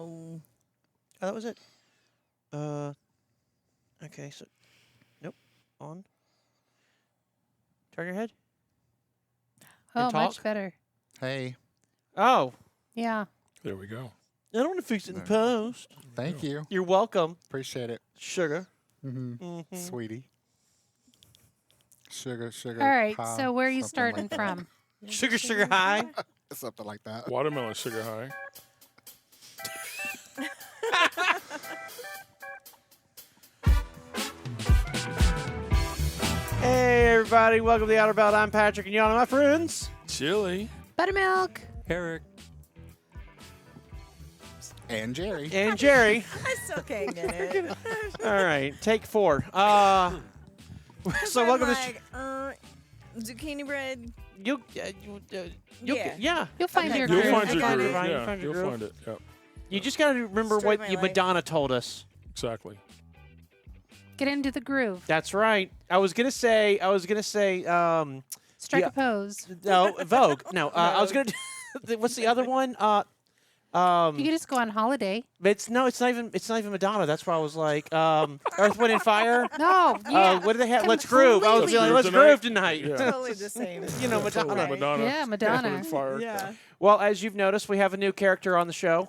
Oh. Oh, that was it. Okay, so, nope, on. Turn your head. Oh, And talk. much better. Hey. Oh, Yeah. There we go. I don't want to fix it in post. Thank you. You're welcome, Appreciate it. sugar. Sweetie. Sugar. All right. pie, So where are you something starting like that. from? Sugar high. Something like that. Watermelon sugar high. Hey, everybody. Welcome to the Outer Belt. I'm Patrick, and y'all are my friends. Chili. Buttermilk. Eric. And Jerry. And Jerry. I still can't get it. All right, take 4. So I'm welcome like, zucchini bread. you'll Yeah. yeah. You'll find your You'll groove. find I your got groove. it. Right, Yeah, find your you'll groove. find it. Yep, You just got to remember Story what of my you life. Madonna told us. exactly. Get into the groove. That's right. I was gonna say. Strike yeah. a pose. No, Vogue. No, I was gonna. What's the other one? You can just go on holiday. It's not even Madonna. That's why I was like, Earth, Wind, and Fire. No. Yeah. What do they have? Let's groove. I was Completely. like, let's Groove groove tonight. Yeah. Totally the same. You know, Madonna. Totally Madonna. Yeah, Madonna. Earth, Fire. Yeah. Well, as you've noticed, we have a new character on the show.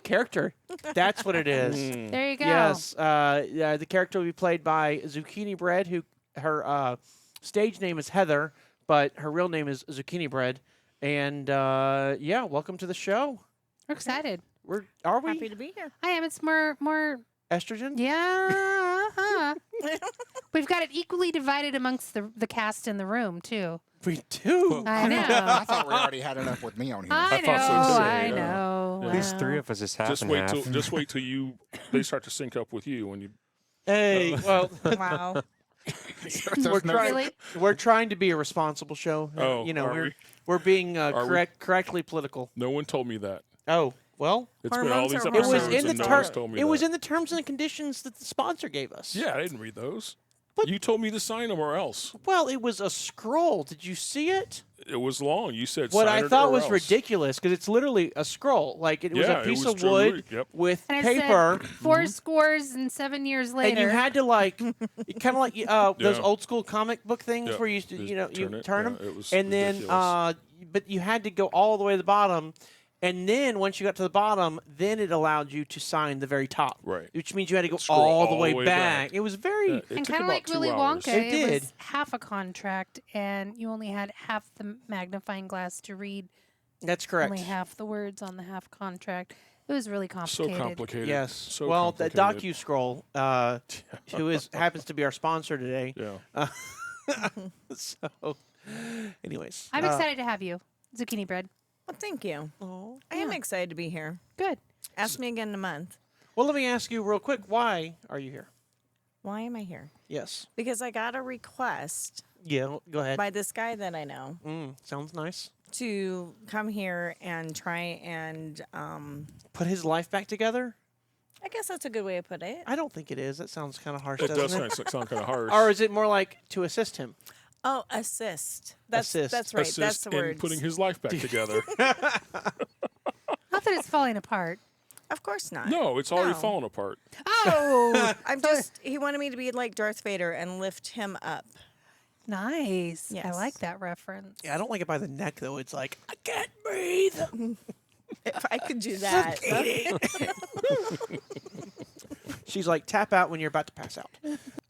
Character. That's what it is. There you go. Yes. The character will be played by Zucchini Bread, who her stage name is Heather, but her real name is Zucchini Bread. And welcome to the show. We're excited. Are we Happy to be here. I am. It's more. estrogen? Yeah. uh-huh. We've got it equally divided amongst the cast in the room too. We do. I know. I thought we already had enough with me on here. I know. thought so too, I yeah. know. Yeah. At least Wow. 3 of us is half Just and wait half. till they start to sync up with you when you. Hey, well, Wow. Really? we're trying to be a responsible show. Oh, we're we? we're being Are we? correctly political. No one told me that. Oh, well, It's been all Hormones these are it was episodes in the and no one's term. told me It was that. in the terms and conditions that the sponsor gave us. Yeah, I didn't read those. What? You told me to sign them or else. Well, it was a scroll. Did you see it? It was long. You said What sign I it thought or was else. ridiculous because it's literally a scroll. Like it was Yeah, a it piece was of truly- wood yep. with And it paper. said 4 scores and 7 years later. And you had to like, kind of like those Yeah. old school comic book things Yeah. where you used to, Just you turn them, it was and then ridiculous. but you had to go all the way to the bottom, and then once you got to the bottom, then it allowed you to sign the very top, Right. Which means you had to go Scroll all the all way the way back. back. It was very. Yeah, it and took kind of about like 2 Willy hours. Wonka, It did. was half a contract, and you only had half the magnifying glass to read That's correct. only half the words on the half contract. It was really So complicated. complicated. Yes. So well, the complicated. DocuScroll, who happens to be our sponsor today. Yeah. So, anyways, I'm excited to have you, Zucchini Bread. Well, thank you. Oh, I am excited to be here. Good. Ask me again in a month. well, let me ask you real quick. Why are you here? Why am I here? Yes. Because I got a request Yeah. Go ahead. by this guy that I know Sounds nice. to come here and try and Put his life back together? I guess that's a good way to put it. I don't think it is. That sounds kind of harsh, It doesn't does it? sound kind of harsh. Or is it more like to assist him? Oh, assist. That's Assist. that's right. Assist That's the in word. putting his life back together. Not that it's falling apart. Of course not. No, it's already No. fallen apart. Oh, He wanted me to be like Darth Vader and lift him up. nice. I Yes. like that reference. Yeah, I don't like it by the neck, though. It's like, I can't breathe. If I could do that. She's like, tap out when you're about to pass out.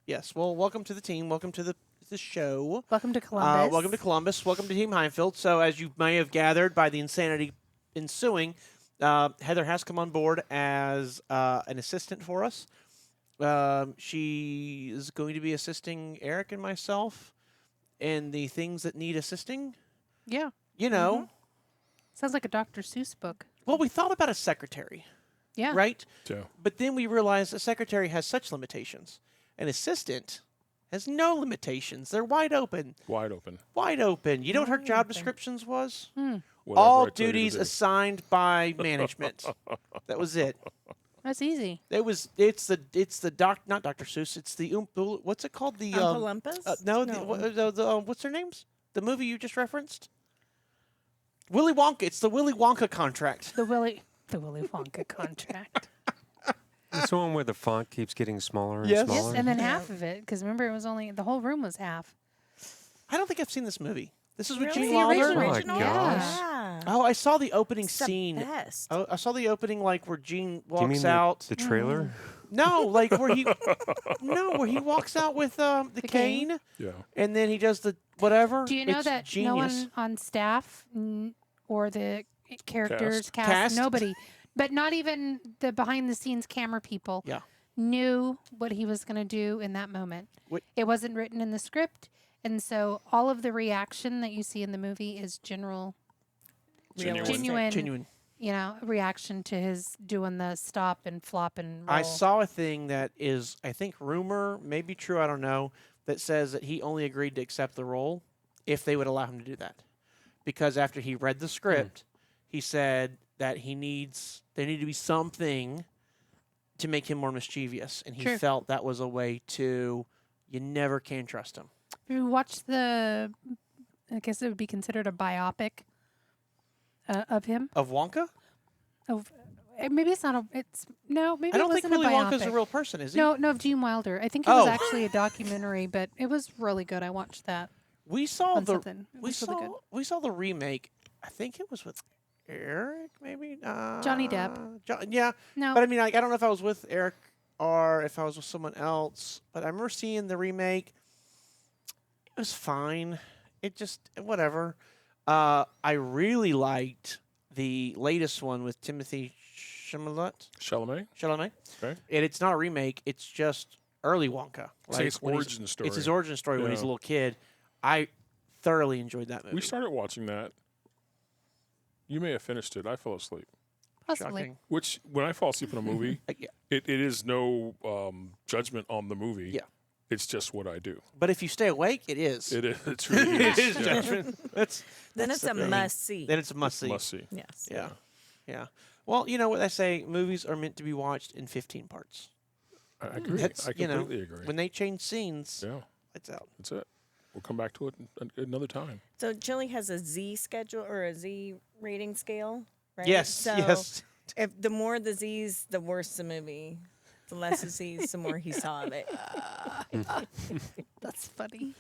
Yes. Well, welcome to the team. Welcome to the show. Welcome to Columbus. Welcome to Columbus. Welcome to Team Hyfield. So, as you may have gathered by the insanity ensuing, Heather has come on board as an assistant for us. She is going to be assisting Eric and myself in the things that need assisting. Yeah. You know, Sounds like a Dr. Seuss book. well, we thought about a secretary, Yeah. right? So, But then we realized a secretary has such limitations. An assistant has no limitations. They're wide open. wide open. Wide open. You know what her job descriptions was? Whatever All I tell you to duties do. assigned by management. That was it. That's easy. It's not Dr. Seuss. It's the what's it called? The Olympus? no. What's their names? The movie you just referenced. Willy Wonka. It's the Willy Wonka contract. The Willy. The Willy Wonka contract. It's the one where the font keeps getting smaller and Yes. Yes, smaller. and then half of it, because remember, it was only the whole room was half. I don't think I've seen this movie. This is with Really? Gene The Wilder. Oh my original? gosh. Yeah. Oh, I saw the opening It's the scene. best. Oh, I saw the opening like where Gene Do you mean walks out. the trailer? No, like where he where he walks out with the cane? cane, Yeah. and then he does the whatever. Do you know It's that genius. no one on staff or the characters, Cast? nobody, but not even the behind the scenes camera people Yeah. knew what he was going to do in that moment. What- It wasn't written in the script. And so all of the reaction that you see in the movie is genuine, Genuine. reaction to his doing the stop and flop and roll. I saw a thing that is, I think, rumor, maybe true, I don't know, that says that he only agreed to accept the role if they would allow him to do that. Because after he read the script, he said that there need to be something to make him more mischievous. And he Sure. felt that was a way to, you never can trust him. Have you watched I guess it would be considered a biopic of him? Of Wonka? Maybe it's not maybe I don't it think wasn't Willy a biopic. Wonka's a real person, is he? No, of Gene Wilder. I think it was Oh. actually a documentary, but it was really good. I watched that We saw on the something. It was really good. we saw the remake. I think it was with Eric, maybe. Johnny Depp. Yeah, No, but I mean, like, I don't know if I was with Eric or if I was with someone else. But I remember seeing the remake. It was fine. It just whatever. I really liked the latest one with Timothy Chalamet. Chalamet? Okay. And it's not a remake. It's just early Wonka. Say it's when he's- origin story. It's his origin story when he's a Yeah. little kid. I thoroughly enjoyed that movie. We started watching that. You may have finished it. I fell asleep. possibly. Shocking. Which, when I fall asleep in a movie, Yeah. it is no judgment on the movie. Yeah. It's just what I do. But if you stay awake, it is. It is. It's really It is yeah. judgment. Then that's it's a the thing. must see. Then it's a must see. Must see. Yes. Yeah. Yeah. Well, you know what I say, movies are meant to be watched in 15 parts. I agree. That's, I you know, completely agree. When they change scenes, Yeah, it's out. that's it. We'll come back to it another time. So Chili has a Z schedule or a Z rating scale, right? Yes, So yes. if the more the Z's, the worse the movie. The less the Z's, the more he saw of it. That's funny.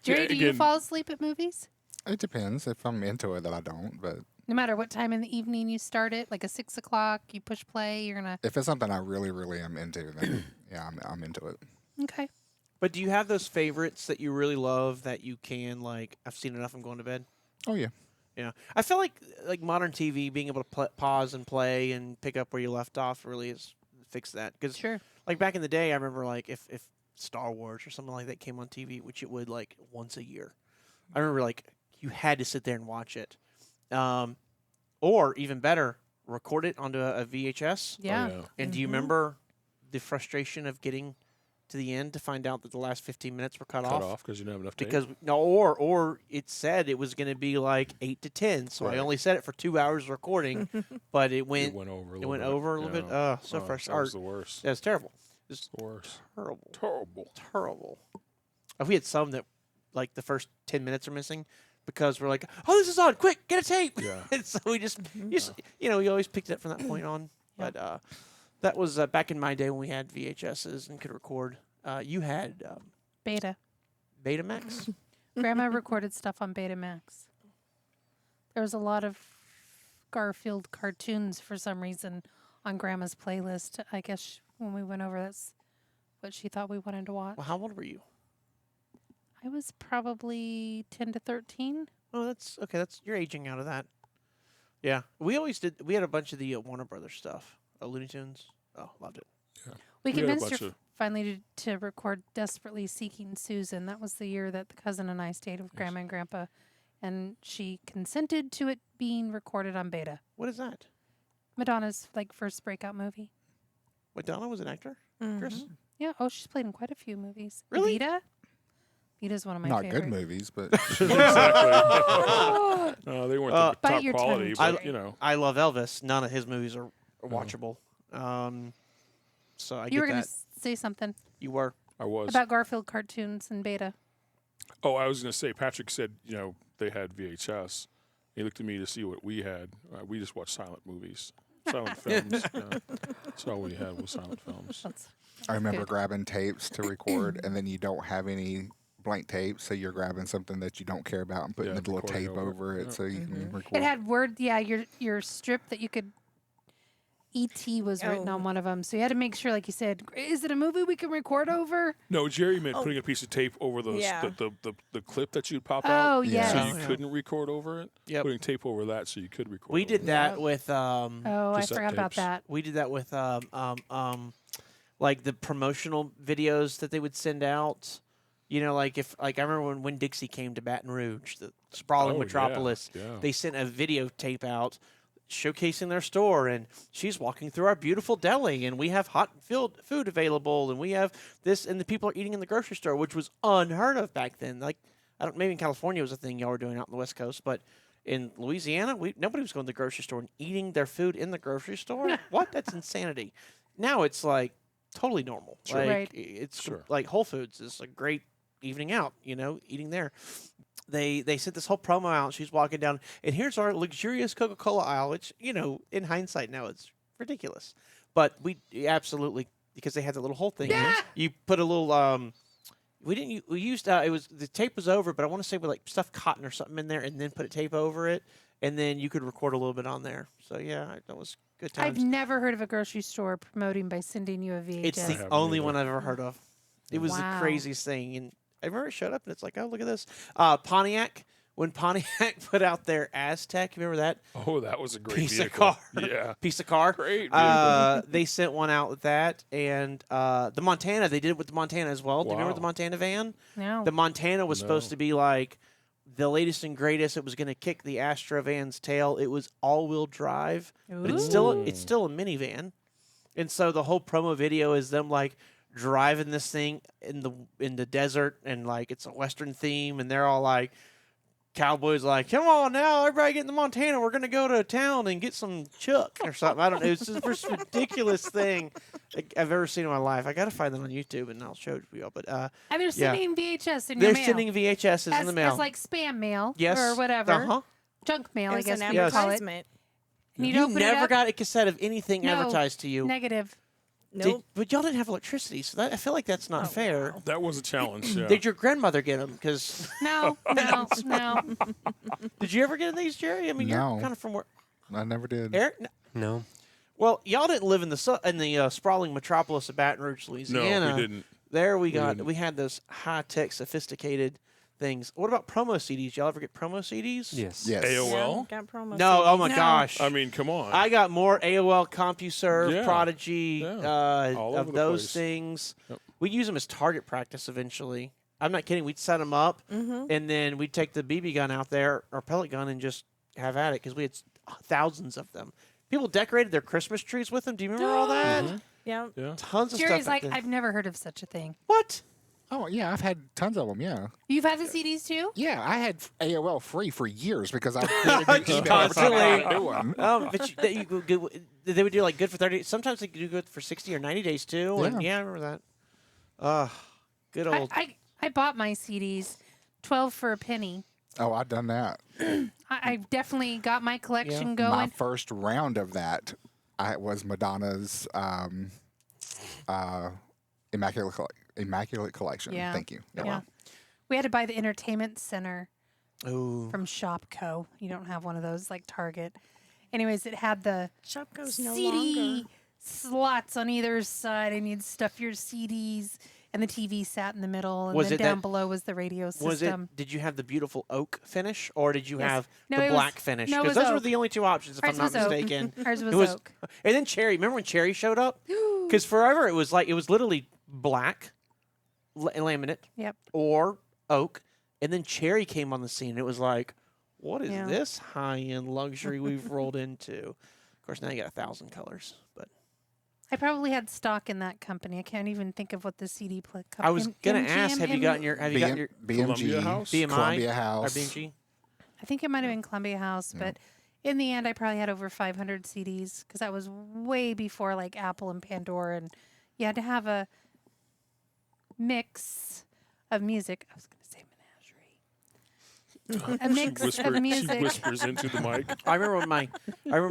Jerry, do you again- fall asleep at movies? It depends. If I'm into it, then I don't. But No matter what time in the evening you start it, like a 6 o'clock, you push play, you're gonna. if it's something I really, really am into, then yeah, I'm into it. Okay. But do you have those favorites that you really love that you can, like, I've seen enough, I'm going to bed? Oh yeah. Yeah. I feel like modern TV, being able to pause and play and pick up where you left off really is fix that. Because, Sure. like, back in the day, I remember, like, if Star Wars or something like that came on TV, which it would, like, once a year, I remember, like, you had to sit there and watch it. Or, even better, record it onto a VHS. Yeah. Oh, yeah. And do you remember the frustration of getting to the end to find out that the last 15 minutes were cut Cut off? off because you didn't have enough tape. Because or it said it was going to be like 8 to 10, so I Right. only set it for 2 hours recording, but it went it went over a it little went bit. over a little bit. Yeah. So Oh, fresh. That was the worst. That's terrible. Just The worst. terrible, Terrible. terrible. We had some that like the first 10 minutes are missing because we're like, oh, this is on, quick, get a tape. Yeah. And so we just you always picked it up from that point on. Yeah. But that was back in my day when we had VHSs and could record. You had Beta. Betamax. Grandma recorded stuff on Betamax. There was a lot of Garfield cartoons for some reason on Grandma's playlist. I guess when we went over, that's what she thought we wanted to watch. Well, how old were you? I was probably 10 to 13. Oh, that's okay. You're aging out of that. Yeah, we always did. We had a bunch of the Warner Brothers stuff, Looney Tunes. Oh, loved it. We We had a convinced bunch her of- finally to record Desperately Seeking Susan. That was the year that the cousin and I stayed with Grandma and Grandpa. And she consented to it being recorded on Beta. What is that? Madonna's first breakout movie. Madonna was an actor. Chris? Yeah. Oh, she's played in quite a few movies. Really? Vita. Vita's one of my Not favorite. good movies, but Exactly. No, they weren't the Bite top your tongue, quality, Jerry. but you know. I love Elvis. None of his movies are watchable. So I You get were going that. to say something You were. I was. about Garfield cartoons and Beta. Oh, I was going to say, Patrick said, they had VHS. He looked at me to see what we had. We just watched silent movies. Silent films. Yeah. That's all we had was silent films. I remember Good. grabbing tapes to record, and then you don't have any blank tapes, so you're grabbing something that you don't care about and putting Yeah, a little recording tape over over it. it Yeah. so you can It record. had word, your strip that you could. E.T. was written Oh. on one of them, so you had to make sure, like you said, is it a movie we can record over? No, Jerry meant putting a piece of tape over Yeah. the clip that you'd pop Oh, out. yes. So Oh, you yeah. couldn't record over it. Yep. Putting tape over that so you could record. We over did it. that with Oh, I Cassette forgot about tapes. that. we did that with like the promotional videos that they would send out. You know, like I remember when Dixie came to Baton Rouge, the sprawling Oh, yeah, metropolis, yeah. they sent a videotape out showcasing their store, and she's walking through our beautiful deli, and we have hot filled food available, and we have this, and the people are eating in the grocery store, which was unheard of back then. Like, I don't, maybe in California it was a thing y'all were doing out on the West Coast, but in Louisiana, nobody was going to the grocery store and eating their food in the grocery store. What? That's insanity. Now it's like totally normal. Sure. Like, Right. it's Sure. like Whole Foods is a great evening out, eating there. They sent this whole promo out. She's walking down, and here's our luxurious Coca-Cola aisle, which, in hindsight now it's ridiculous. But we absolutely, because they had the little whole thing. You put a little, we used, it was, the tape was over, but I want to say with like stuffed cotton or something in there, and then put a tape over it, and then you could record a little bit on there. So yeah, that was good times. I've never heard of a grocery store promoting by sending you a VHS. It's I the haven't only either. one I've ever heard of. It was the Wow. craziest thing. And I remember it showed up, and it's like, oh, look at this. Pontiac, when Pontiac put out their Aztec, you remember that? Oh, that was a great Piece of vehicle. car. Yeah. Piece of car. Great vehicle. They sent one out with that. And the Montana, they did it with the Montana as well. Do you remember the Wow. Montana van? No. The Montana was supposed No. to be like the latest and greatest. It was going to kick the Astra van's tail. It was all-wheel drive, but it's still a minivan. And so the whole promo video is them like driving this thing in the desert, and like it's a Western theme, and they're all like cowboys like, come on now, everybody get in the Montana. We're gonna go to town and get some chuck or something. I don't know. It's the most ridiculous thing I've ever seen in my life. I gotta find that on YouTube and I'll show it to you all. But And they're yeah. sending VHS in they're your mail. sending VHSs in the mail. As like spam mail yes, or whatever. Uh-huh. Junk mail, It I was guess an we would call it. advertisement. And you You open it never up, got a cassette of anything No. advertised to you. negative. Nope. But y'all didn't have electricity, so I feel like that's not fair. That was a challenge. Yeah. Did your grandmother get them? Because No, no, no. did you ever get these, Jerry? I mean, No. you're kind of from where? I never did. Eric? No. No. Well, y'all didn't live in the sprawling metropolis of Baton Rouge, no, Louisiana. we didn't. There we didn't. had those high tech, sophisticated things. What about promo CDs? Y'all ever get promo CDs? Yes. Yes. AOL? Yeah, got promo No. Oh CDs. my No. gosh. I mean, come on. I got more AOL, CompuServe, Yeah. Prodigy, Yeah. All over of the those place. things. Yep. We'd use them as target practice eventually. I'm not kidding. We'd set them up, and then we'd take the BB gun out there, or pellet gun, and just have at it because we had thousands of them. People decorated their Christmas trees with them. Do you remember all that? Yeah. Yeah. Tons of Jerry's stuff. like, back then. I've never heard of such a thing. What? Oh, yeah, I've had tons of them, yeah. You've had the CDs too? Yeah, I had AOL free for years because I created the email every time I Constantly. had a new one. But they would do like good for 30. Sometimes they could do good for 60 or 90 days too. And Yeah. yeah, I remember that. Good old. I bought my CDs, 12 for a penny. Oh, I've done that. I definitely got my collection My going. first round of that was Madonna's Immaculate Collection. Yeah. Thank you. Yeah. We had to buy the entertainment center Ooh. from Shopco. You don't have one of those like Target. Anyways, it had the Shop goes no CD longer. slots on either side, and you'd stuff your CDs, and the TV sat in the middle, and Was then it down that- below was the radio system. Was it? Did you have the beautiful oak finish, or did you Yes. have No, the it was- black finish? no, it Because was those were oak. the only two options, if Ours I'm not was oak. mistaken. Ours was It was, oak. and then Cherry. Remember when Cherry showed up? Because forever it was literally black, laminate, Yep. or oak, and then Cherry came on the scene. And it was like, what is Yeah. this high-end luxury we've rolled into? Of course, now you got 1,000 colors, but. I probably had stock in that company. I can't even think of what the CD company. I was gonna ask, have you gotten your BMG, Columbia House? BMI Columbia or House. BMG? I think it might have been Columbia House, but in the end, I probably had over 500 CDs because that was way before like Apple and Pandora, and you had to have a mix of music. I was going to say A mix of She music. whispers into the mic. I remember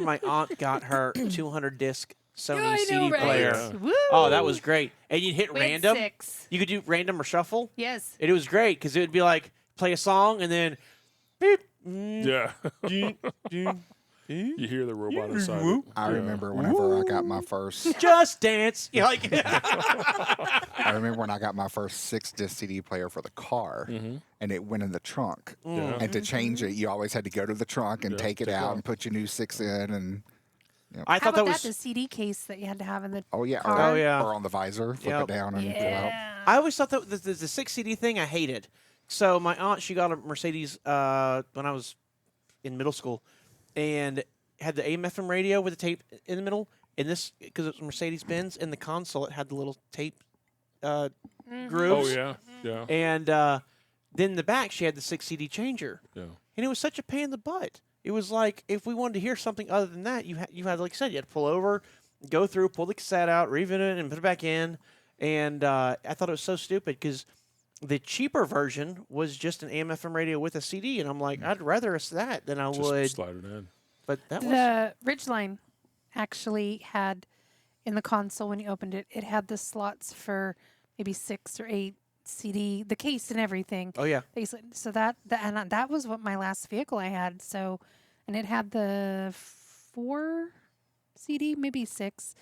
my aunt got her 200 disc Sony I CD know, right? player. Yeah. Woo! Oh, that was great. And you'd hit We had random. 6. You could do random or shuffle. Yes. And it was great because it would be like play a song and then beep. Yeah. You hear the robot inside. it. I Yeah. remember whenever I got my first. Just dance. You know, like I remember when I got my first 6-disc CD player for the car, and it went in the trunk. Yeah. And to change it, you always had to go to the trunk and Yeah, take it take it out out. and put your new 6 in. And I How thought about that that? The was. CD case that you had to have in the oh yeah, car? Oh, yeah. or on the visor, flip Yep. it down and pull out. Yeah. I always thought that the 6 CD thing I hated. So my aunt, she got a Mercedes when I was in middle school, and had the AM/FM radio with the tape in the middle. And this, because it was Mercedes Benz, in the console it had the little tape grooves. Oh yeah. Yeah. And then in the back she had the 6 CD changer, Yeah. and it was such a pain in the butt. It was like if we wanted to hear something other than that, you had like I said, you had to pull over, go through, pull the cassette out, revisit it, and put it back in. And I thought it was so stupid because the cheaper version was just an AM/FM radio with a CD, and I'm like, I'd rather it's that than I Just would. slide it in. But that was The Ridgeline actually had in the console when you opened it, it had the slots for maybe 6 or 8 CD, the case and everything. oh yeah, So that was what my last vehicle I had. So, and it had the 4 CD, maybe 6.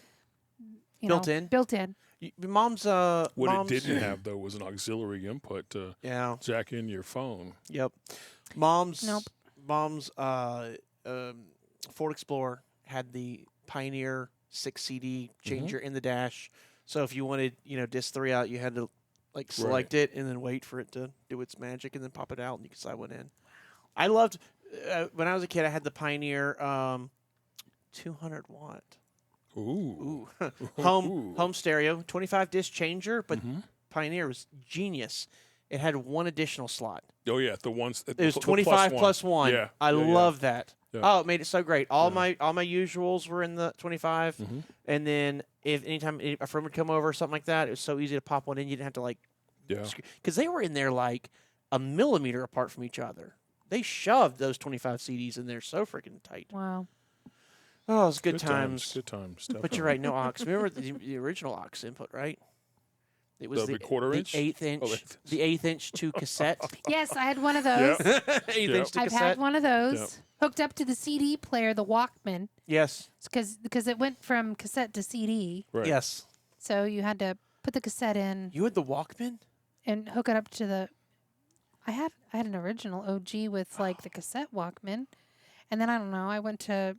Built in? Built in. Mom's What mom's, it didn't have though was an auxiliary input to Yeah, jack in your phone. yep. Mom's Nope. mom's Ford Explorer had the Pioneer 6 CD changer in the dash. So if you wanted, disc 3 out, you had to like select it and then wait for it to do its magic and then pop it out and you could slide one in. I loved when I was a kid. I had the Pioneer 200 watt Ooh. home stereo 25 disc changer, but Pioneer was genius. It had one additional slot. Oh yeah, the ones. It was 25 plus one. Yeah. I yeah, love that. Yeah. Oh, it made it so great. All Yeah. my usuals were in the 25, and then if anytime a friend would come over or something like that, it was so easy to pop one in. You didn't have to like, Yeah. because they were in there like a millimeter apart from each other. They shoved those 25 CDs in there so freaking tight. Wow. Oh, it was good times. Good times. But you're right, no aux. Remember the original aux input, right? It was The quarter the inch? eighth inch, Oh, eighth. the eighth inch to cassette. Yes, I had one of those. Eighth Yep. inch to I've cassette. had one of those Yep. hooked up to the CD player, the Walkman, Yes, because it went from cassette to CD. Right. yes. So you had to put the cassette in You had the Walkman. and hook it up to the. I had an original OG with like the cassette Walkman, and then I don't know. I went to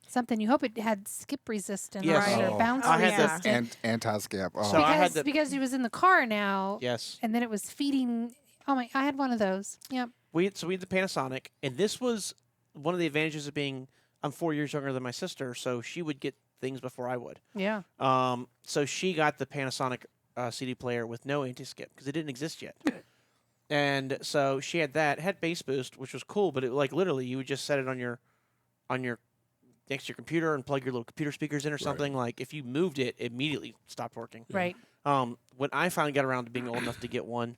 something. You hope it had skip resistant, Yes. right, or Oh. bounce I had the- resistant. And anti-skip. Oh. So I had because he was in the car now, Yes. and then it was feeding. Oh my! I had one of those. Yep. We had the Panasonic, and this was one of the advantages of being. I'm 4 years younger than my sister, so she would get things before I would. Yeah. So she got the Panasonic CD player with no anti-skip because it didn't exist yet. And so she had that. It had bass boost, which was cool, but it like literally you would just set it on your next to your computer and plug your little computer speakers in or something. Like if you moved it, it immediately stopped working. Right. When I finally got around to being old enough to get one,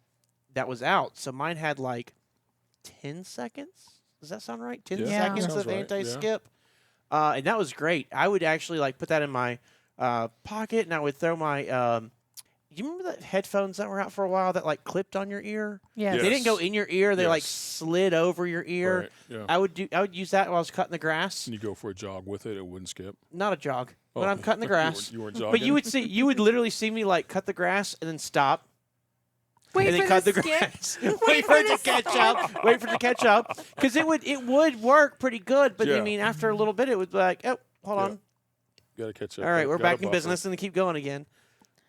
that was out. So mine had like 10 seconds. Does that sound right? 10 Yeah. seconds Sounds of right, yeah. anti-skip. And that was great. I would actually like put that in my pocket, and I would throw my. You remember the headphones that were out for a while that like clipped on your ear? Yes. They didn't go Yes. in your ear. They like Yes. slid over your ear. Right. Yeah. I would use that while I was cutting the grass. And you go for a jog with it, it wouldn't skip. Not a jog. When Oh. I'm cutting the grass. You weren't jogging. But you would literally see me like cut the grass and then stop Wait and then for cut the skip. grass. Wait for it to catch up. Wait for it to catch up. Because it would work pretty good, but I Yeah. mean after a little bit it would be like, oh, hold Yeah. on. Gotta catch up. All right, we're Gotta back in buffer. business and keep going again.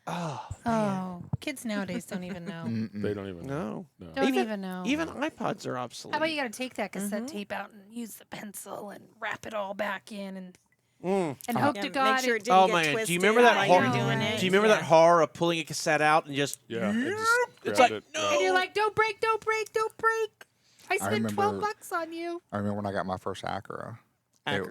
Oh, Oh, kids nowadays don't even know. They don't even know. no. No. Don't even know. Even iPods are obsolete. How about you got to take that cassette tape out and use the pencil and wrap it all back in and hope Yeah, to God. make sure it it- didn't Oh get man, do twisted you remember that while horror- you're doing Do it? Do you remember that Yeah. horror of pulling a cassette out and just Yeah. It just It's grabbed like, it. no. and you're like, don't break, don't break, don't break. I spent remember- $12 on you. I remember when I got my first Acura.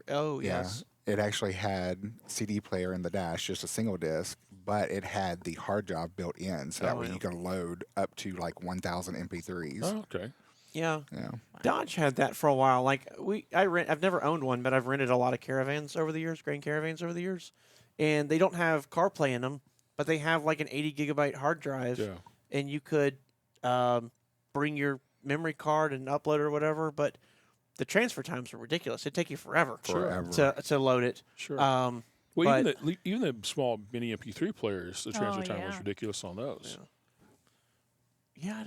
Oh Yeah. yes. It actually had CD player in the dash, just a single disc, but it had the hard drive built in, so that Oh, way yeah. you can load up to like 1,000 MP3s. Oh, okay. Yeah. Yeah. Dodge had that for a while. Like I've never owned one, but I've rented a lot of caravans over the years, Grand Caravans over the years, and they don't have CarPlay in them, but they have like an 80 gigabyte hard drive, Yeah. and you could bring your memory card and upload it or whatever. But the transfer times were ridiculous. It'd take you forever, Forever. to load it. Sure. Um, Well, but- even the small mini MP3 players, the transfer time was yeah. ridiculous on those. yeah,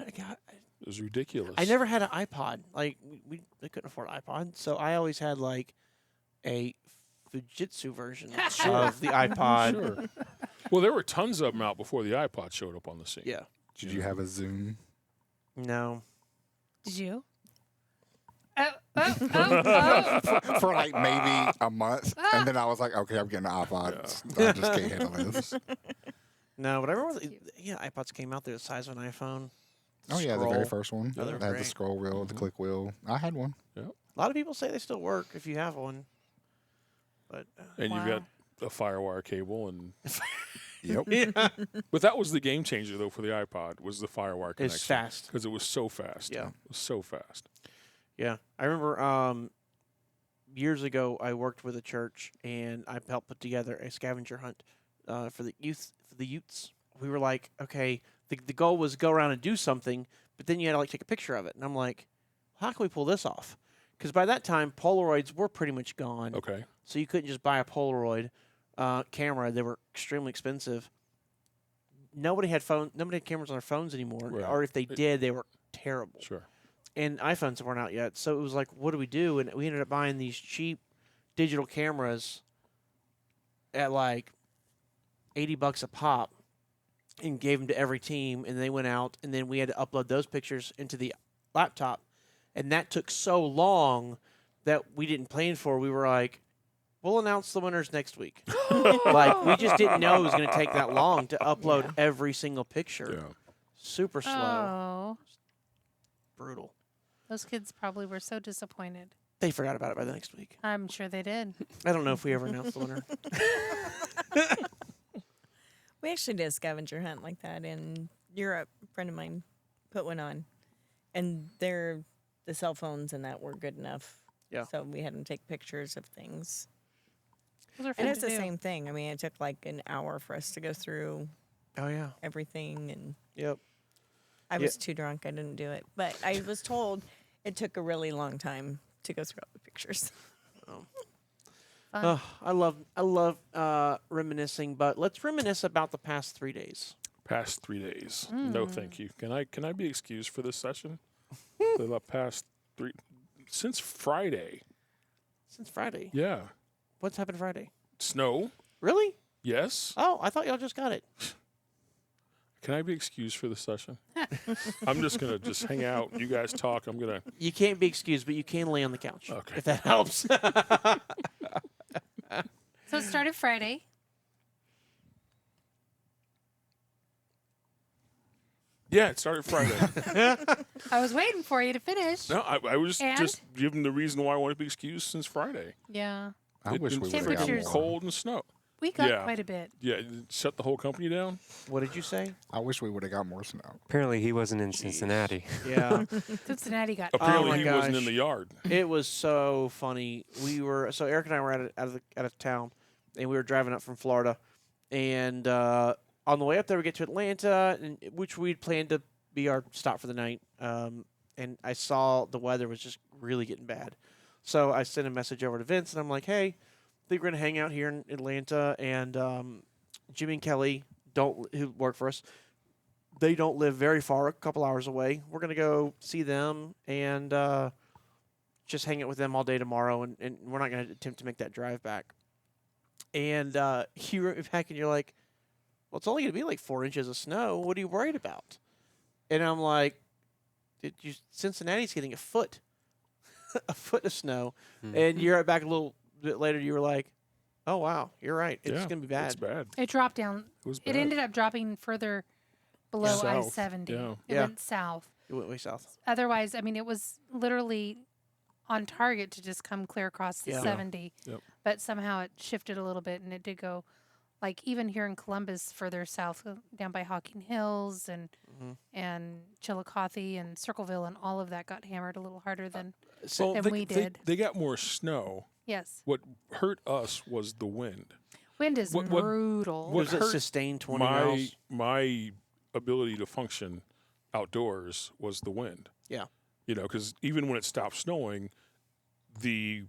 It was ridiculous. I never had an iPod. Like we couldn't afford an iPod, so I always had like a Fujitsu version of the iPod. Sure. Well, there were tons of them out before the iPod showed up on the scene. Yeah. Did you have a Zoom? No. Did you? Oh. For like maybe a month, and then I was like, okay, I'm getting an iPod. I just can't handle this. No, but I remember, iPods came out. They're the size of an iPhone. Oh yeah, the very Scroll. first one. Oh, they're It had the great. scroll wheel, the click wheel. I had one. A lot of people say they still work if you have one. But And Wow. you've got a FireWire cable, and Yep. but that was the game changer though for the iPod was the FireWire connection. it's fast. because it was so fast. Yeah. It was so fast. Yeah, I remember years ago I worked with a church and I helped put together a scavenger hunt for the youths. We were like, okay, the goal was go around and do something, but then you had to like take a picture of it. And I'm like, how can we pull this off? Because by that time Polaroids were pretty much gone. Okay. So you couldn't just buy a Polaroid camera. They were extremely expensive. Nobody had cameras on their phones anymore, Right. or if they did, they were terrible. Sure. And iPhones weren't out yet, so it was like, what do we do? And we ended up buying these cheap digital cameras at like $80 a pop, and gave them to every team. And they went out, and then we had to upload those pictures into the laptop, and that took so long that we didn't plan for. We were like, we'll announce the winners next week. Like we just didn't know it was going to take that long to upload every single picture. Yeah. Super slow, Oh. brutal. Those kids probably were so disappointed. They forgot about it by the next week. I'm sure they did. I don't know if we ever announced the winner. We actually did a scavenger hunt like that in Europe. A friend of mine put one on, and the cell phones and that were good enough. Yeah. So we had them take pictures of things, Those are and fun it's to the do. same thing. I mean, it took like an hour for us to go through Oh yeah. everything, and Yep. I was too drunk. I didn't do it, but I was told it took a really long time to go through all the pictures. Fun. Oh, I love reminiscing, but let's reminisce about the past 3 days. Past 3 days. No, thank you. Can I be excused for this session? For the past since Friday. Since Friday. Yeah. What's happened Friday? Snow. Really? Yes. Oh, I thought y'all just got it. Can I be excused for this session? I'm just gonna just hang out. You guys talk. I'm gonna. You can't be excused, but you can lay on the couch. Okay. If that helps. So it started Friday. Yeah, it started Friday. I was waiting for you to finish. No, I was And? just giving the reason why I wanted to be excused since Friday. Yeah. I wish we would have got Temperatures. more. Cold and snow. We got Yeah. quite a bit. Yeah, it shut the whole company down. What did you say? I wish we would have got more snow. Apparently, he wasn't in Cincinnati. Yeah. Cincinnati got Apparently, my he wasn't gosh. in the yard. It was so funny. Eric and I were out of town, and we were driving up from Florida, and on the way up there we get to Atlanta, which we'd planned to be our stop for the night. And I saw the weather was just really getting bad, so I sent a message over to Vince, and I'm like, "Hey, I think we're gonna hang out here in Atlanta, and Jimmy and Kelly who work for us. They don't live very far, a couple hours away. We're gonna go see them and just hang out with them all day tomorrow, and we're not going to attempt to make that drive back." And you wrote me back, and you're like, "Well, it's only going to be like 4 inches of snow. What are you worried about?" And I'm like, Cincinnati's getting a foot of snow. And you wrote back a little bit later, you were like, "Oh, wow, you're right. It's Yeah, going to be bad." It's bad. It dropped down. It was It bad. ended up dropping further below South, I-70. yeah. It Yeah. went south. It went way south. Otherwise, I mean, it was literally on target to just come clear across the Yeah. 70. Yep. But somehow it shifted a little bit, and it did go like even here in Columbus, further south, down by Hocking Hills and Chillicothe and Circleville and all of that got hammered a little harder than Well, than we did. They got more snow. Yes, What hurt us was the wind. wind is what- brutal. what Was it hurt sustained 20 miles? My ability to function outdoors was the wind. Yeah. You know, because even when it stopped snowing, the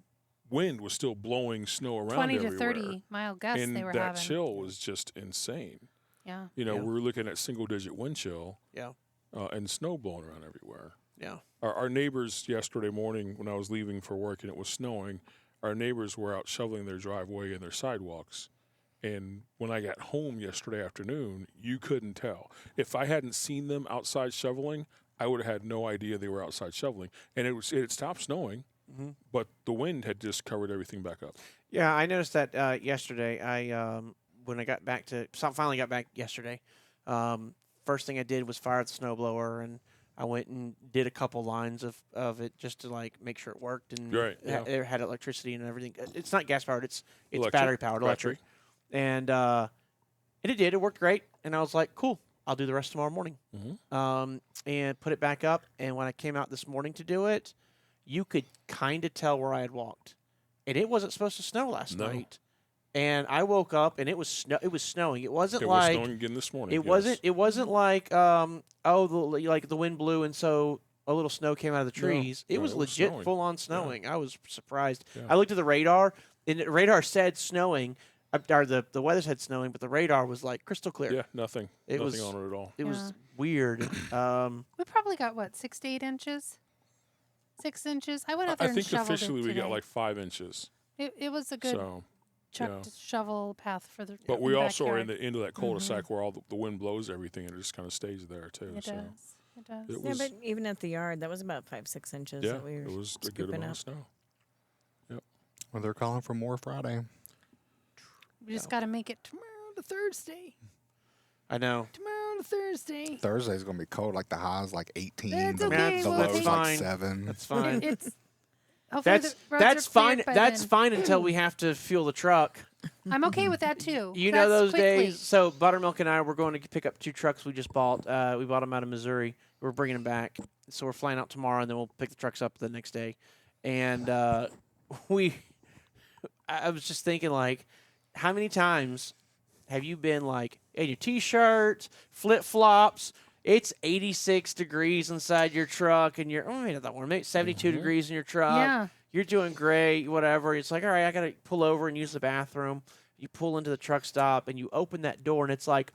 wind was still blowing snow around 20 to everywhere. 30 mile gusts and they were that having. chill was just insane. Yeah. You know, Yeah. we were looking at single-digit wind chill Yeah. and snow blowing around everywhere. Yeah. Our neighbors yesterday morning when I was leaving for work and it was snowing, our neighbors were out shoveling their driveway and their sidewalks. And when I got home yesterday afternoon, you couldn't tell. If I hadn't seen them outside shoveling, I would have had no idea they were outside shoveling. And it had stopped snowing, but the wind had just covered everything back up. Yeah, I noticed that yesterday. When I finally got back yesterday, first thing I did was fire the snowblower, and I went and did a couple lines of it just to like make sure it worked and Right, it had electricity and everything. It's not gas powered; it's Electric? battery powered, electric. Battery. And it did. It worked great, and I was like, "Cool, I'll do the rest tomorrow morning." And put it back up. And when I came out this morning to do it, you could kind of tell where I had walked, and it wasn't supposed to snow last No. night. And I woke up and it was snowing. It wasn't It like was snowing again this morning. it yes. wasn't. It wasn't like like the wind blew and so a little snow came out of the No, trees. It no, was it was legit snowing. full on snowing. I was surprised. Yeah. I looked at the radar and the radar said snowing, or the weather said snowing, but the radar was like crystal clear. Yeah, nothing. It nothing was- on it at all. It Yeah. was weird. We probably got what, 6 to 8 inches? 6 inches. I went out there I and think shoveled officially it we got today. like 5 inches. It was a good So, chucked yeah. shovel path for the. but in we the also are in backyard. the end of that cul-de-sac where all the wind blows everything and it just kind of stays there too. It so does. It does. It Yeah, was- but even at the yard, that was about 5-6 inches yeah, that we were it was a good scooping amount up. of snow. Well, they're calling for more Friday. We just got to make it tomorrow to Thursday. I know. Tomorrow to Thursday. Thursday's going to be cold. Like the high's like 18. That's the okay, the we'll low's take- like fine. 7. That's fine. It's hopefully That's the roads are fine. cleared by That's then. fine until we have to fuel the truck. I'm okay with that too. You know That's those quickly. days. So Buttermilk and I were going to pick up 2 trucks we just bought. We bought them out of Missouri. We're bringing them back. So we're flying out tomorrow, and then we'll pick the trucks up the next day. And I was just thinking, like, how many times have you been like in your t-shirt, flip flops? It's 86 degrees inside your truck, and you're maybe not that warm, maybe 72 degrees in your truck. Yeah. You're doing great, whatever. It's like, all right, I got to pull over and use the bathroom. You pull into the truck stop and you open that door and it's like,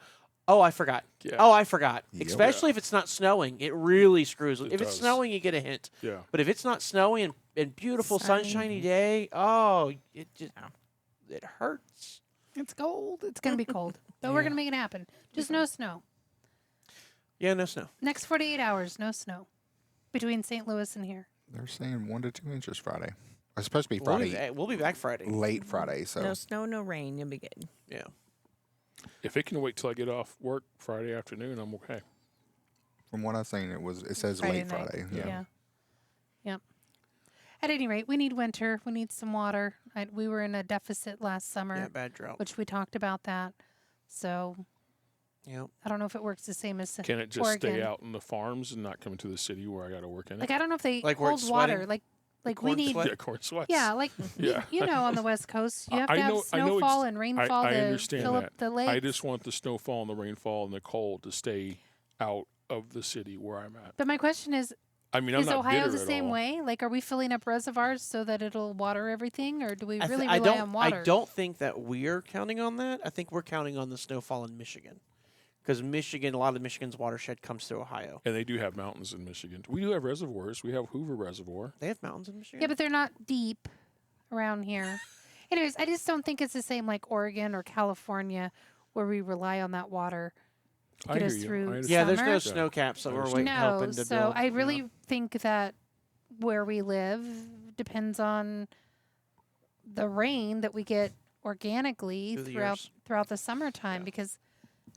oh, I forgot. Yeah. Oh, I forgot. Yep. Especially if it's not snowing. It really screws. It If it's does. snowing, you get a hint. Yeah. But if it's not snowing and beautiful Sunny. sunshiny day, oh, it hurts. It's cold. It's gonna be cold, but we're gonna make it happen. Just no snow. Yeah, no snow. Next 48 hours, no snow between St. Louis and here. They're saying 1 to 2 inches Friday. It's supposed to be We'll be, Friday, we'll be back Friday. late Friday. So No snow, no rain. You'll be good. Yeah. If it can wait till I get off work Friday afternoon, I'm okay. from what I've seen, it says Friday late night. Friday. Yeah. Yep. At any rate, we need winter. We need some water. We were in a deficit last summer, Yeah, bad drought. which we talked about that. So Yep. I don't know if it works the same as Can it just Oregon. stay out in the farms and not come into the city where I got to work in it? Like I don't know if they Like where hold it's water. sweating? Like we corn need. sweat? Yeah, corn sweats. Yeah, like Yeah. you know, on the West Coast, you have to I have know snowfall and rainfall I to understand fill that. up the lakes. I just want the snowfall and the rainfall and the cold to stay out of the city where I'm at. But my question is I mean, I'm not Ohio bitter the at same all. way? Like, are we filling up reservoirs so that it'll water everything, or do we I really I rely don't. on water? I don't think that we're counting on that. I think we're counting on the snowfall in Michigan, because Michigan, a lot of Michigan's watershed comes through Ohio. And they do have mountains in Michigan. We do have reservoirs. We have Hoover Reservoir. They have mountains in Michigan. Yeah, but they're not deep around here. Anyways, I just don't think it's the same like Oregon or California, where we rely on that water to I get hear us you. through. I yeah, there's no summer. snow caps that we're Understand. waiting, No, helping to so build. I you know. really think that where we live depends on the rain that we get organically Through the years. throughout the summertime. Yeah. Because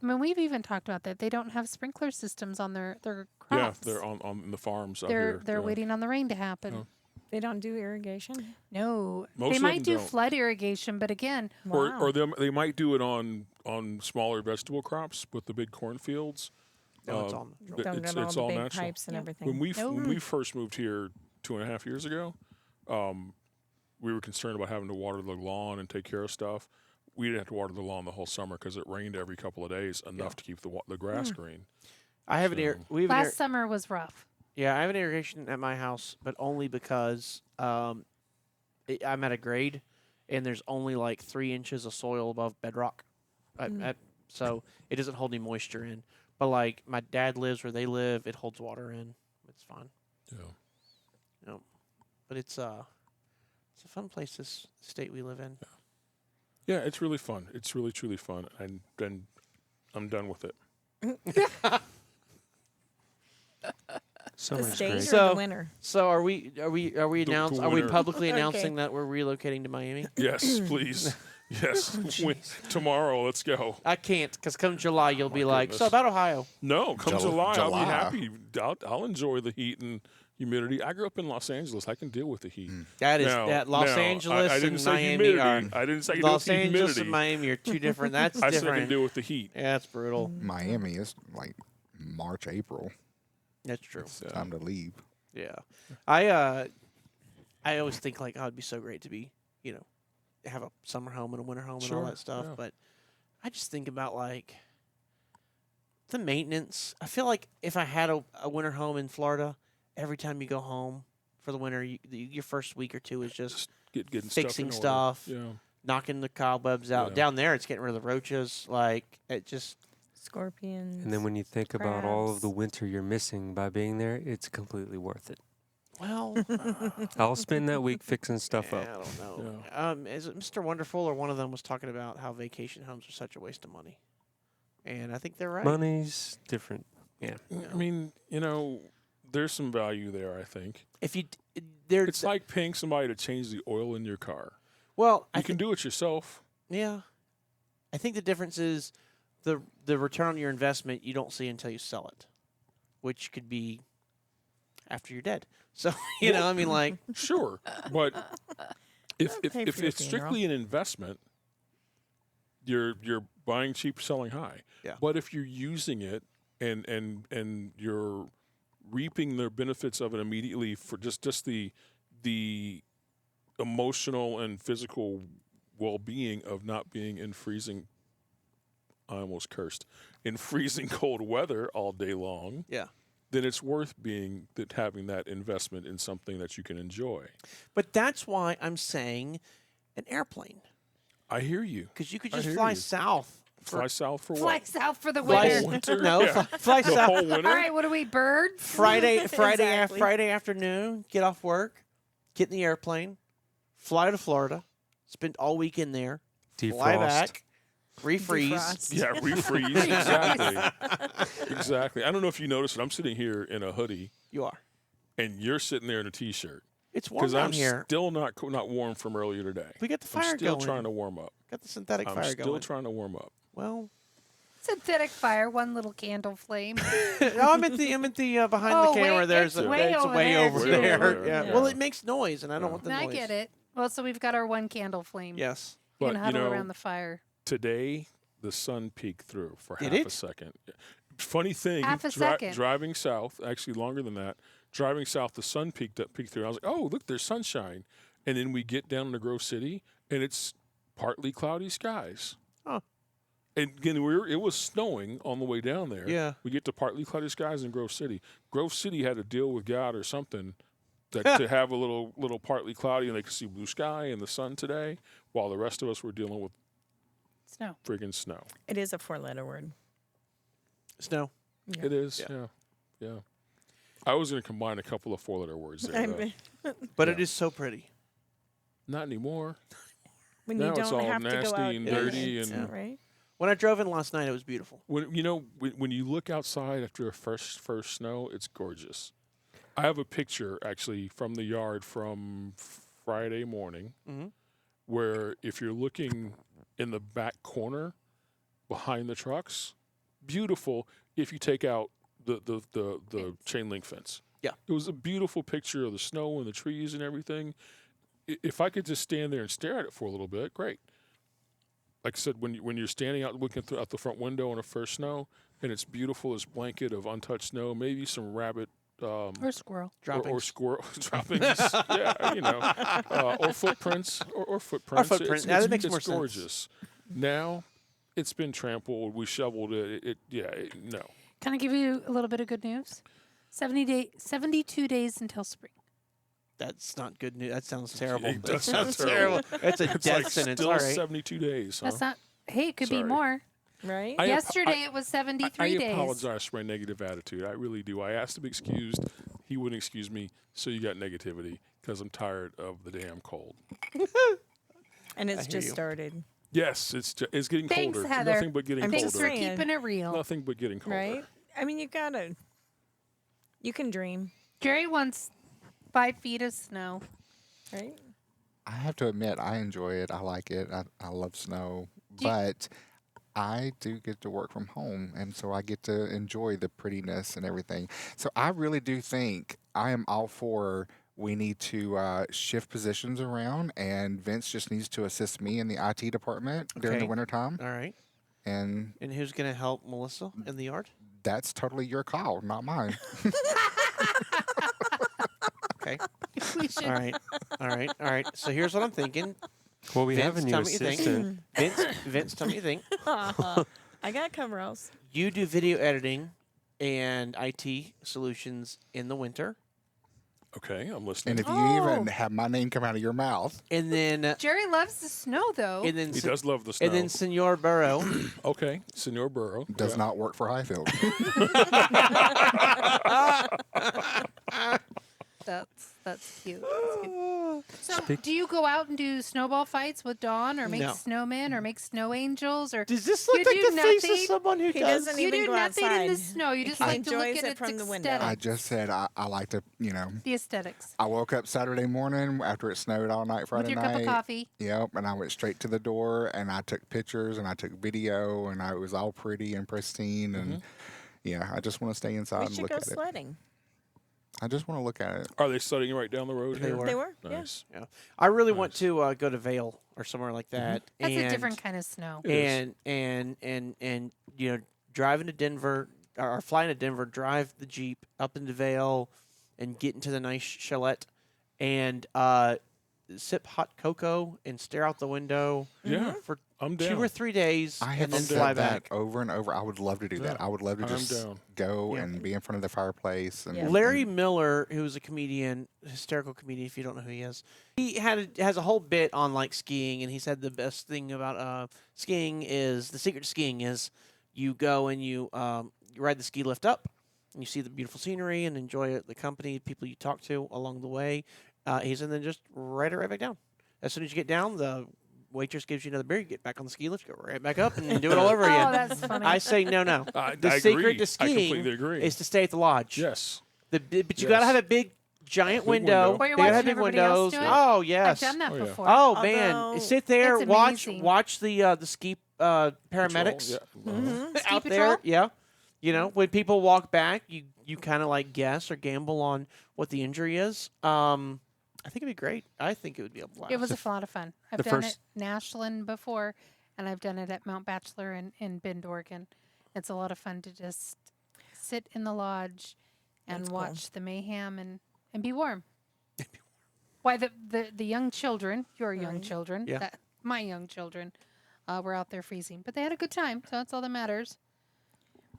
I mean, we've even talked about that. They don't have sprinkler systems on their Yeah, crops. they're on the farms out They're here. they're yeah. waiting on the rain to happen. Oh. They don't do irrigation. No, Most they of might them do don't. flood irrigation, but again, Wow. Or they might do it on smaller vegetable crops with the big cornfields. No, it's Uh, all natural. don't it's get all the all big natural. pipes and Yeah. everything. When we first moved here 2.5 years ago, we were concerned about having to water the lawn and take care of stuff. We didn't have to water the lawn the whole summer because it rained every couple of days, enough to keep the grass green. I have we have an last summer was rough. yeah, I have an irrigation at my house, but only because I'm at a grade, and there's only like 3 inches of soil above bedrock, so it doesn't hold any moisture in. But like my dad lives where they live, it holds water in. It's fine. Yeah. But it's a fun place. This state we live in. Yeah, it's really fun. It's really truly fun, and then I'm done with it. The Summer's state great. or So- the winter? So are we winner. publicly Okay. announcing that we're relocating to Miami? Yes, please. Yes, tomorrow. Let's go. I can't, because come July you'll be like, goodness. so about Ohio. No, come Jul- July, I'll July. be happy. I'll enjoy the heat and humidity. I grew up in Los Angeles. I can deal with the heat. That is Now- that Los now, Angeles I didn't and say Miami humidity. are I didn't say I can deal with Los the Angeles humidity. and Miami are two different. That's I said I can different. deal with the heat. Yeah, that's brutal. Miami is like March, April. That's true. It's time to leave. Yeah, I always think like, oh, it'd be so great to be, have a summer home and a winter home and all Sure, that stuff. yeah. But I just think about like the maintenance. I feel like if I had a winter home in Florida, every time you go home for the winter, your first week or two is just Getting fixing stuff. stuff, In order. Yeah. knocking the cobwebs out. Yeah. Down there, it's getting rid of the roaches. Like it just. Scorpions. And then when you think about all of the crabs. winter you're missing by being there, it's completely worth it. Well, I'll spend that week fixing stuff yeah, up. I don't know. Is it Mr. Wonderful or one of them was talking about how vacation homes are such a waste of money, and I think they're right. Money's different. Yeah. I mean, there's some value there, I think. If you, there, It's like paying somebody to change the oil in your car. well, You can do it yourself. yeah. I think the difference is the return on your investment you don't see until you sell it, which could be after you're dead. So I mean, like, Sure, but if pay for your it's funeral. strictly an investment, you're buying cheap, selling high. Yeah. But if you're using it and you're reaping the benefits of it immediately for just the emotional and physical well-being of not being in freezing. I almost cursed. In freezing cold weather all day long. yeah. Then it's worth having that investment in something that you can enjoy. But that's why I'm saying an airplane, I hear you. because you could I just hear fly you. south. Fly south for Fly what? south for the Fly, winter. winter? no, Yeah. fly The south. whole winter? All right, what are we, birds? Friday Exactly. Friday afternoon, get off work, get in the airplane, fly to Florida, spend all weekend there, fly Defrost. back, refreeze. Defrost. Yeah, refreeze. Exactly. Exactly. I don't know if you noticed it. I'm sitting here in a hoodie, You are. and you're sitting there in a t-shirt. It's warm Because down I'm here. still not warm from earlier today. We got the I'm fire still going. trying to warm up. Got the synthetic I'm fire still going. trying to warm up. Well, Synthetic fire, one little candle flame. no, I'm at the behind Oh, the camera. wait, There's it's a, way it's over way there, over too. there. Way over Yeah. there. Well, Yeah. it makes noise, and I don't want the I noise. get it. Well, so we've got our one candle flame. Yes. You But, can huddle around the fire. Today, the sun peeked through for Did half it? a second. Funny thing, Half a second. driving south, actually longer than that, driving south, the sun peeked through. I was like, oh, look, there's sunshine. And then we get down to Grove City, and it's partly cloudy skies. Huh. And again, it was snowing on the way down there. Yeah. We get to partly cloudy skies in Grove City. Grove City had to deal with God or something to have a little partly cloudy, and they could see blue sky and the sun today, while the rest of us were dealing with Snow. friggin' snow. It is a 4-letter word. Snow. Yeah. It is, Yeah. yeah. I was going to combine a couple of 4-letter words there. though. But Yeah. it is so pretty. Not anymore. When Now you it's don't all have to go nasty out and dirty it's, and- right. When I drove in last night, it was beautiful. When you look outside after a first snow, it's gorgeous. I have a picture actually from the yard from Friday morning, Mhm. where if you're looking in the back corner behind the trucks, beautiful. If you take out the chain link fence, Yeah. It was a beautiful picture of the snow and the trees and everything. If I could just stand there and stare at it for a little bit, great. Like I said, when you're standing out looking out the front window on a first snow, and it's beautiful, this blanket of untouched snow, maybe some rabbit Or squirrel. or squirrel droppings, or footprints, or footprints. footprints. Yeah, that makes it's more sense. gorgeous. Now, it's been trampled. We shoveled it. No. Can I give you a little bit of good news? 72 days until spring. That's not good news. That sounds terrible. It That does sound sounds terrible. That's a It's death like sentence. still All right. 72 days. Huh? That's not. Hey, it could be Sorry. more. Right? Yesterday it was 73 I days. apologize for my negative attitude. I really do. I asked to be excused. He wouldn't excuse me, so you got negativity because I'm tired of the damn cold. And it's hear just you. started, Yes, it's getting Thanks, colder. Heather. Nothing but getting Thanks colder. for keeping it real. Nothing but getting colder. right? I mean, you can dream, Jerry wants 5 feet of snow. right? I have to admit, I enjoy it. I like it. I love snow. Do you- But I do get to work from home, and so I get to enjoy the prettiness and everything. So I really do think I am all for we need to shift positions around, and Vince just needs to assist me in the IT department during the Okay. wintertime. All right. And And who's going to help Melissa in the yard? that's totally your call, not mine. Okay. We should. All right. All right. All right. So here's what I'm thinking. Well, we have a Vince, new tell me what you think. assistant. Vince, tell me what you think. I got coveralls. You do video editing and IT solutions in the winter. Okay, I'm listening. And if you even have my name come out of your mouth, And then Jerry loves the snow, though. and He then does love the snow. and then Senor Burrow. Okay, Senor Burrow. does Yeah. not work for Hyfield. That's cute. That's cute. So, do you go out and do snowball fights with Dawn, or make No. snowmen, or make snow angels, or Does this You look like do the face of nothing. someone who He does? doesn't you even do go nothing in the outside. snow? You just He like to look enjoys at it its from the window. aesthetics. I just said I like to, The aesthetics. I woke up Saturday morning after it snowed all night With Friday your night. cup of coffee. Yep, and I went straight to the door and I took pictures and I took video and it was all pretty and pristine and yeah, I just want to stay inside We and should look go at it. sledding. I just want to look at it. Are they studying right down the road They here? were. They were, yeah. Nice. Yeah. I really want to go to Vale or somewhere like that. That's and, a different kind of snow. It is. and driving to Denver or flying to Denver, drive the Jeep up into Vale and get into the nice chalet and sip hot cocoa and stare out the window Yeah, for I'm down. 2 or 3 days I and have then said fly that back. over and over. I would love to do that. Yeah, I would love to I'm just down. go Yeah. and be in front of the fireplace. And, Yeah. Larry Miller, who's a comedian, hysterical comedian, if you don't know who he is, he has a whole bit on like skiing, and he said the best thing about skiing is the secret to skiing is you go and you ride the ski lift up, and you see the beautiful scenery and enjoy the company, people you talk to along the way. He said, then just ride it right back down. As soon as you get down, the waitress gives you another beer. You get back on the ski lift, go right back up, and do it all over Oh, again. that's funny. I say no. I The agree. secret to I skiing completely agree. is to stay at the lodge. Yes. But you gotta Yes. have a big, giant Big window. window. Where you're They gotta watching have big everybody else windows. do it? Oh I've yes. done that Oh, yeah. before. Oh man, Although- sit there, It's watch amazing. the ski paramedics Patrol, yeah. Ski out patrol? there. Yeah, you know when people walk back, you kind of like guess or gamble on what the injury is. I think it'd be great. I think it would be a blast. It was a lot of fun. I've the done first- it in Ashland before, and I've done it at Mount Bachelor in Bend, Oregon. It's a lot of fun to just sit in the lodge and That's cool. watch the mayhem and be warm. Why the young children, your young Right. children, Yeah. my young children, were out there freezing, but they had a good time, so that's all that matters.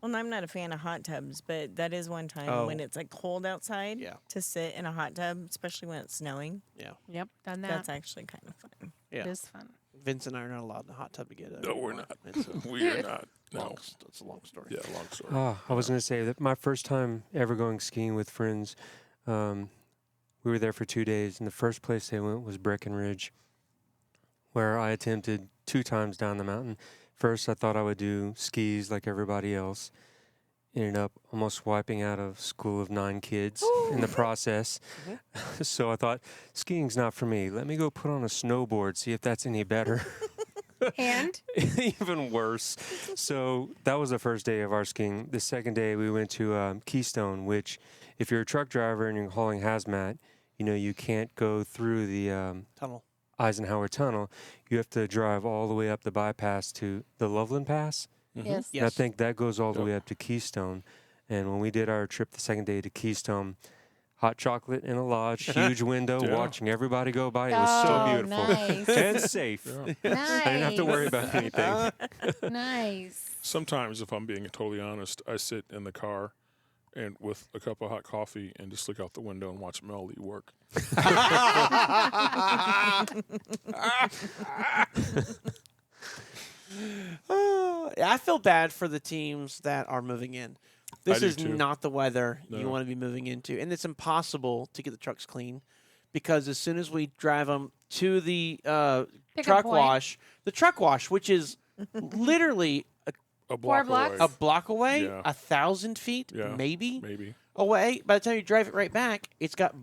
Well, and I'm not a fan of hot tubs, but that is one time Oh. when it's like cold outside Yeah. to sit in a hot tub, especially when it's snowing. Yep, done that. That's actually kind of fun. Yeah. It is fun. Vince and I are not allowed in the hot tub together. No, we're anymore. not. It's a We are not. No. it's a long story. Yeah, long story. Oh, I was going to say that my first time ever going skiing with friends, we were there for 2 days, and the first place they went was Breckenridge, where I attempted 2 times down the mountain. First, I thought I would do skis like everybody else. Ended up almost wiping out a school of 9 kids in the process. So I thought, skiing's not for me. Let me go put on a snowboard, see if that's any better. And Even worse. So that was the first day of our skiing. The second day we went to Keystone, which if you're a truck driver and you're hauling hazmat, you can't go through the Tunnel. Eisenhower Tunnel. You have to drive all the way up the bypass to the Loveland Pass. Yes. And I think that goes all the way up to Keystone. And when we did our trip the second day to Keystone, hot chocolate in a lodge, huge window, Yeah. watching everybody go by. It was so beautiful Nice. and safe. Yeah. Nice. I didn't have to worry about anything. Nice. Sometimes, if I'm being totally honest, I sit in the car and with a cup of hot coffee and just look out the window and watch Melody work. I feel bad for the teams that are moving in. This do is too. not the weather you No. want to be moving into, and it's impossible to get the trucks clean because as soon as we drive them to the Pick a truck point. wash, which is literally A block blocks? away. a block away, Yeah. 1,000 feet, Yeah. maybe Maybe. away. By the time you drive it right back, it's got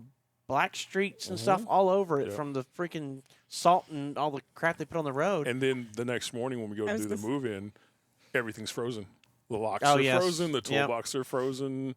black streaks and stuff all over it Yep. from the freaking salt and all the crap they put on the road. And then the next morning when we go I to was do the gonna move in, everything's frozen. The locks Oh, are yes. frozen. The Yep. toolbox are frozen.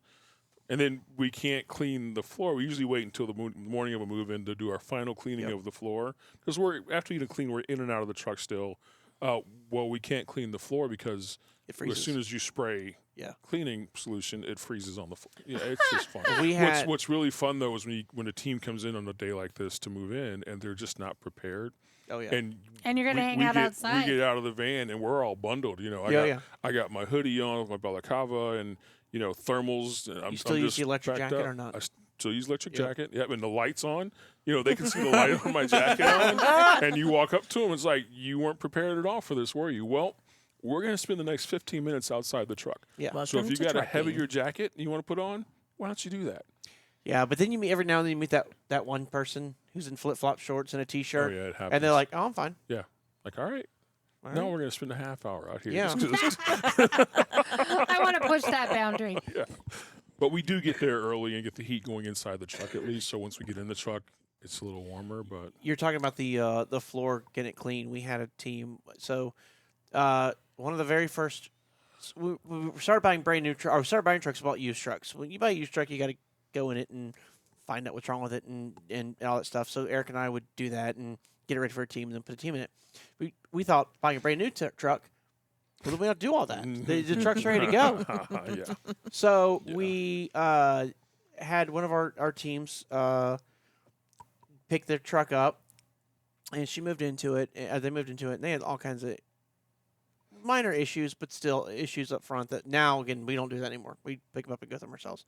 And then we can't clean the floor. We usually wait until the morning of a move in to do our final cleaning Yep. of the floor. Because after you clean, we're in and out of the truck still. Well, we can't clean the floor because It freezes. as soon as you spray Yeah. cleaning solution, it freezes on the floor. Yeah, it's just fun. We had What's really fun though is when a team comes in on a day like this to move in and they're just not prepared. oh yeah. And And you're gonna hang out outside. We get out of the van and we're all bundled. I got my hoodie on with my balaclava and thermals. And I'm still use just the electric packed jacket up. or not? I still use electric Yep. jacket. Yep, and the lights on. They can see the light on my jacket on. And you walk up to them, it's like you weren't prepared at all for this, were you? Well, we're going to spend the next 15 minutes outside the truck. Yeah. So if Welcome you to got a trucking. heavier jacket you want to put on, why don't you do that? Yeah, but then you meet every now and then you meet that one person who's in flip flop shorts and a t-shirt, Oh yeah, it happens. and they're like, "Oh, I'm fine." yeah, like all right. All Now right. we're going to spend a half hour out here. Yeah. just 'cause I want to push that boundary. But we do get there early and get the heat going inside the truck at least. So once we get in the truck, it's a little warmer. But You're talking about the floor getting it clean. We had a team. So one of the very first, we started buying brand new trucks. Or we started buying trucks, bought used trucks. When you buy a used truck, you got to go in it and find out what's wrong with it and all that stuff. So Eric and I would do that and get it ready for a team and then put a team in it. We thought buying a brand new truck, well, we don't do all that. The truck's ready to go. yeah. So Yeah. we had one of our teams pick their truck up, and she moved into it. They moved into it, and they had all kinds of minor issues, but still issues up front that now, again, we don't do that anymore. We pick them up and go through them ourselves.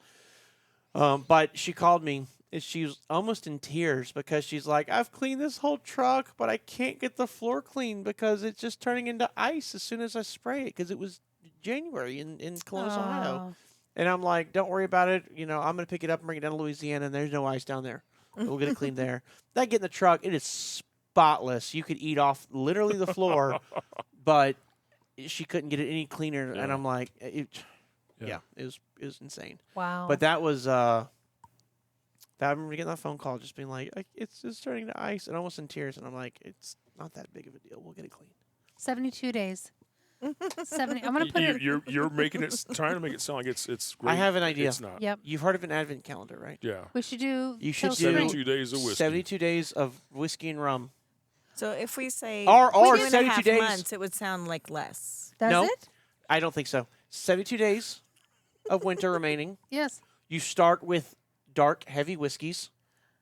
But she called me, and she was almost in tears because she's like, I've cleaned this whole truck, but I can't get the floor clean because it's just turning into ice as soon as I spray it because it was January in Columbus, Ohio. Oh. And I'm like, don't worry about it. I'm going to pick it up and bring it down to Louisiana, and there's no ice down there. We'll get it cleaned there. Then I get in the truck. It is spotless. You could eat off literally the floor, but she couldn't get it any cleaner. And Yeah. I'm like, Yeah. it was insane. Wow. But that was, I remember getting that phone call just being like, it's just turning to ice and almost in tears. And I'm like, it's not that big of a deal. We'll get it clean. 72 days. 70. I'm gonna put it. You're making it trying to make it sound like it's great. I have an idea. It's not. Yep. You've heard of an advent calendar, right? Yeah. We should do. You should till do spring. 72 days of whiskey. 72 days of whiskey and rum. So if we say Or 2.5 72 days. months, it would sound like less. Does No. it? I don't think so. 72 days of winter remaining. Yes. You start with dark, heavy whiskeys.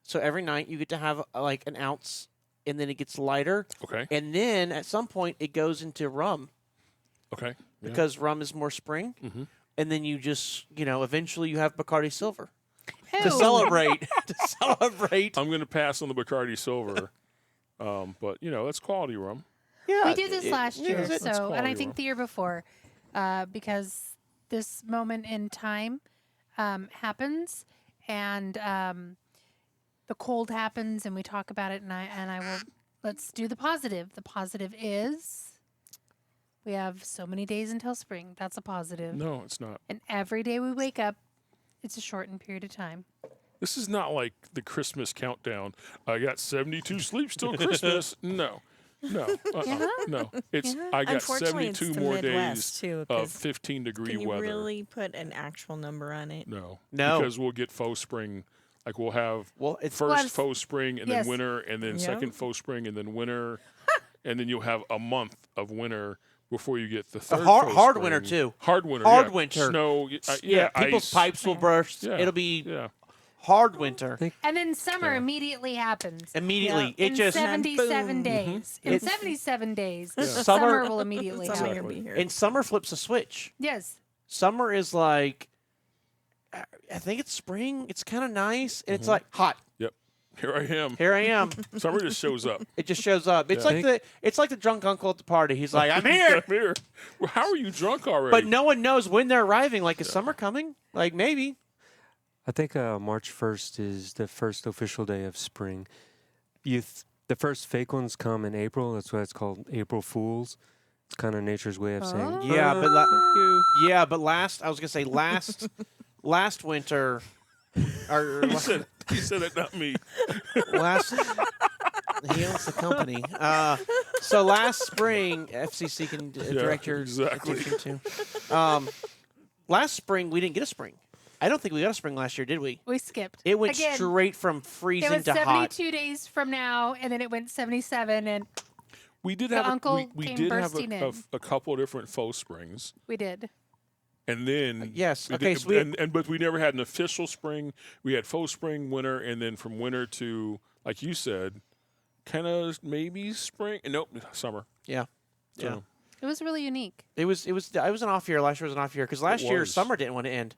So every night you get to have like an ounce, and then it gets lighter. Okay. And then at some point it goes into rum Okay. Yeah. because rum is more spring. Mhm. And then you just, eventually you have Bacardi Silver to Ew. celebrate. to celebrate. I'm going to pass on the Bacardi Silver, but that's quality rum. Yeah, We did this last year, is it? That's so and I quality think rum. the year before, because this moment in time happens, and the cold happens, and we talk about it, and I will let's do the positive. The positive is we have so many days until spring. That's a positive, No, it's not. and every day we wake up, it's a shortened period of time. This is not like the Christmas countdown. I got 72 sleeps till Christmas. No. No, no. It's Yeah. I got Unfortunately, it's 72 the more Midwest days too. of 'Cause 15-degree can you weather. really put an actual number on it? No, No. because we'll get faux spring. Like we'll have Well, it's first Well, faux spring and yes. then winter, and then Yep. second faux spring and then winter, and then you'll have a month of winter before you get the third hard, faux hard spring. winter too. Hard winter. Hard yeah. winter. Snow. Yeah, people's ice. pipes will burst. Yeah. It'll be Yeah. hard winter And then summer Yeah. immediately happens. immediately. Yeah. It in just 77 boom. days. In It- 77 days, Summer- summer will immediately Summer happen. will be here. and summer flips a switch. Yes. Summer is like, I think it's spring. It's kind of nice, and it's like hot. Yep. Here I am. Here I am. Summer just shows up. It just shows up. It's Yeah. like the drunk uncle at the party. He's like, I'm here, I'm here. Well, how are you drunk already? but no one knows when they're arriving. Like, is summer coming? Like, maybe. I think March 1st is the first official day of spring. The first fake ones come in April. That's why it's called April Fools. It's kind of nature's way of saying, Yeah, but you. I was gonna say last winter, or he said it, not me. last. He owns the company. So last spring, FCC can direct your exactly. attention to. Last spring, we didn't get a spring. I don't think we got a spring last year, did we? We skipped. It went Again, straight from It freezing was to hot. 72 days from now, and then it went 77, and We did The have uncle we came did have bursting in. a couple of different faux springs, we did. and then Yes, we okay, did- so we- and but we never had an official spring. We had faux spring, winter, and then from winter to, like you said, kind of maybe spring. Nope, summer. Yeah. So, Yeah. It was really unique. It was an off year. Last year was an off year because last year was. summer didn't want to end.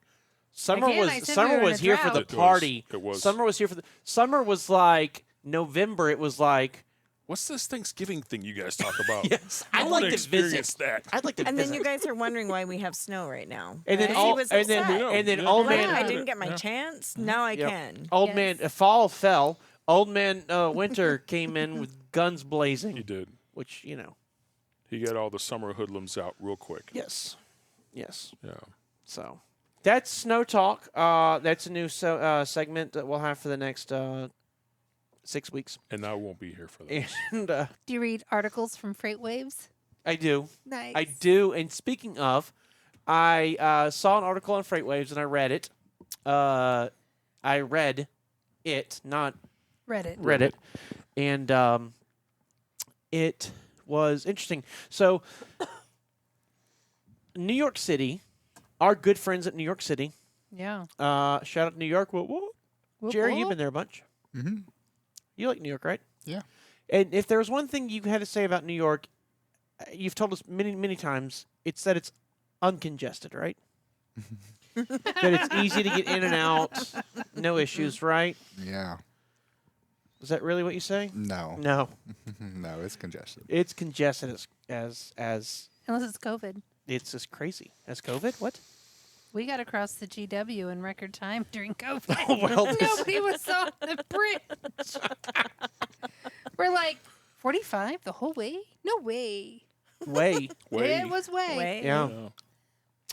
Summer Again, I was said we summer were in was a here for the drought. It was. party. It was. Summer was here for the summer was like November. It was like What's this Thanksgiving thing you guys talk about? yes, I I'd want like to experience visit. that. I'd like to And visit. then you guys are wondering why we have snow right now. and then Right? all He was and then upset. and then Yeah. old Like, man I didn't get my Yeah. chance. Now I Yep. can. old Yes. man fall fell. Old man winter came in with guns He blazing, did. which He got all the summer hoodlums out real quick. yes. Yeah. So that's Snow Talk. That's a new segment that we'll have for the next 6 weeks. And I won't be here for that. And Do you read articles from Freight Waves? I do. Nice. I do. And speaking of, I saw an article on Freight Waves and I read it. I read it, not Reddit. read it. And it was interesting. So, New York City, our good friends at New York City, Yeah. shout out to New York. Whoop, whoop. Whoop, Jerry, you've whoop. been there a bunch. Mm-hmm. You like New York, right? Yeah. And if there was one thing you had to say about New York, you've told us many, many times, it's that it's uncongested, right? That it's easy to get in and out, no issues, right? Yeah. Is that really what you say? No. No, No, it's congested. it's congested as Unless it's COVID. it's just crazy. As COVID? What? We got across the GW in record time during COVID. Well, this- Nobody was on the bridge. We're like, 45 the whole way? No way. way. Way. It was way. Wait. Yeah. Yeah.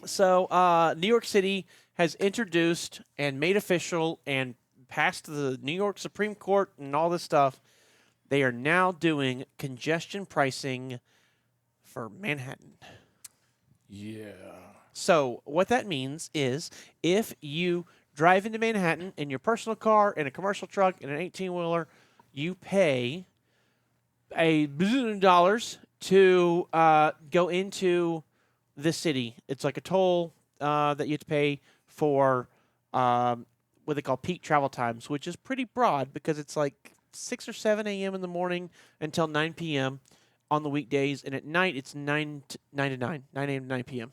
So, New York City has introduced and made official and passed the New York Supreme Court and all this stuff. They are now doing congestion pricing for Manhattan. Yeah. So, what that means is if you drive into Manhattan in your personal car, in a commercial truck, in an 18-wheeler, you pay $1 billion to go into the city. It's like a toll that you have to pay for what they call peak travel times, which is pretty broad because it's like 6 or 7 a.m. in the morning until 9 p.m. on the weekdays, and at night it's 9 a.m. to 9 p.m.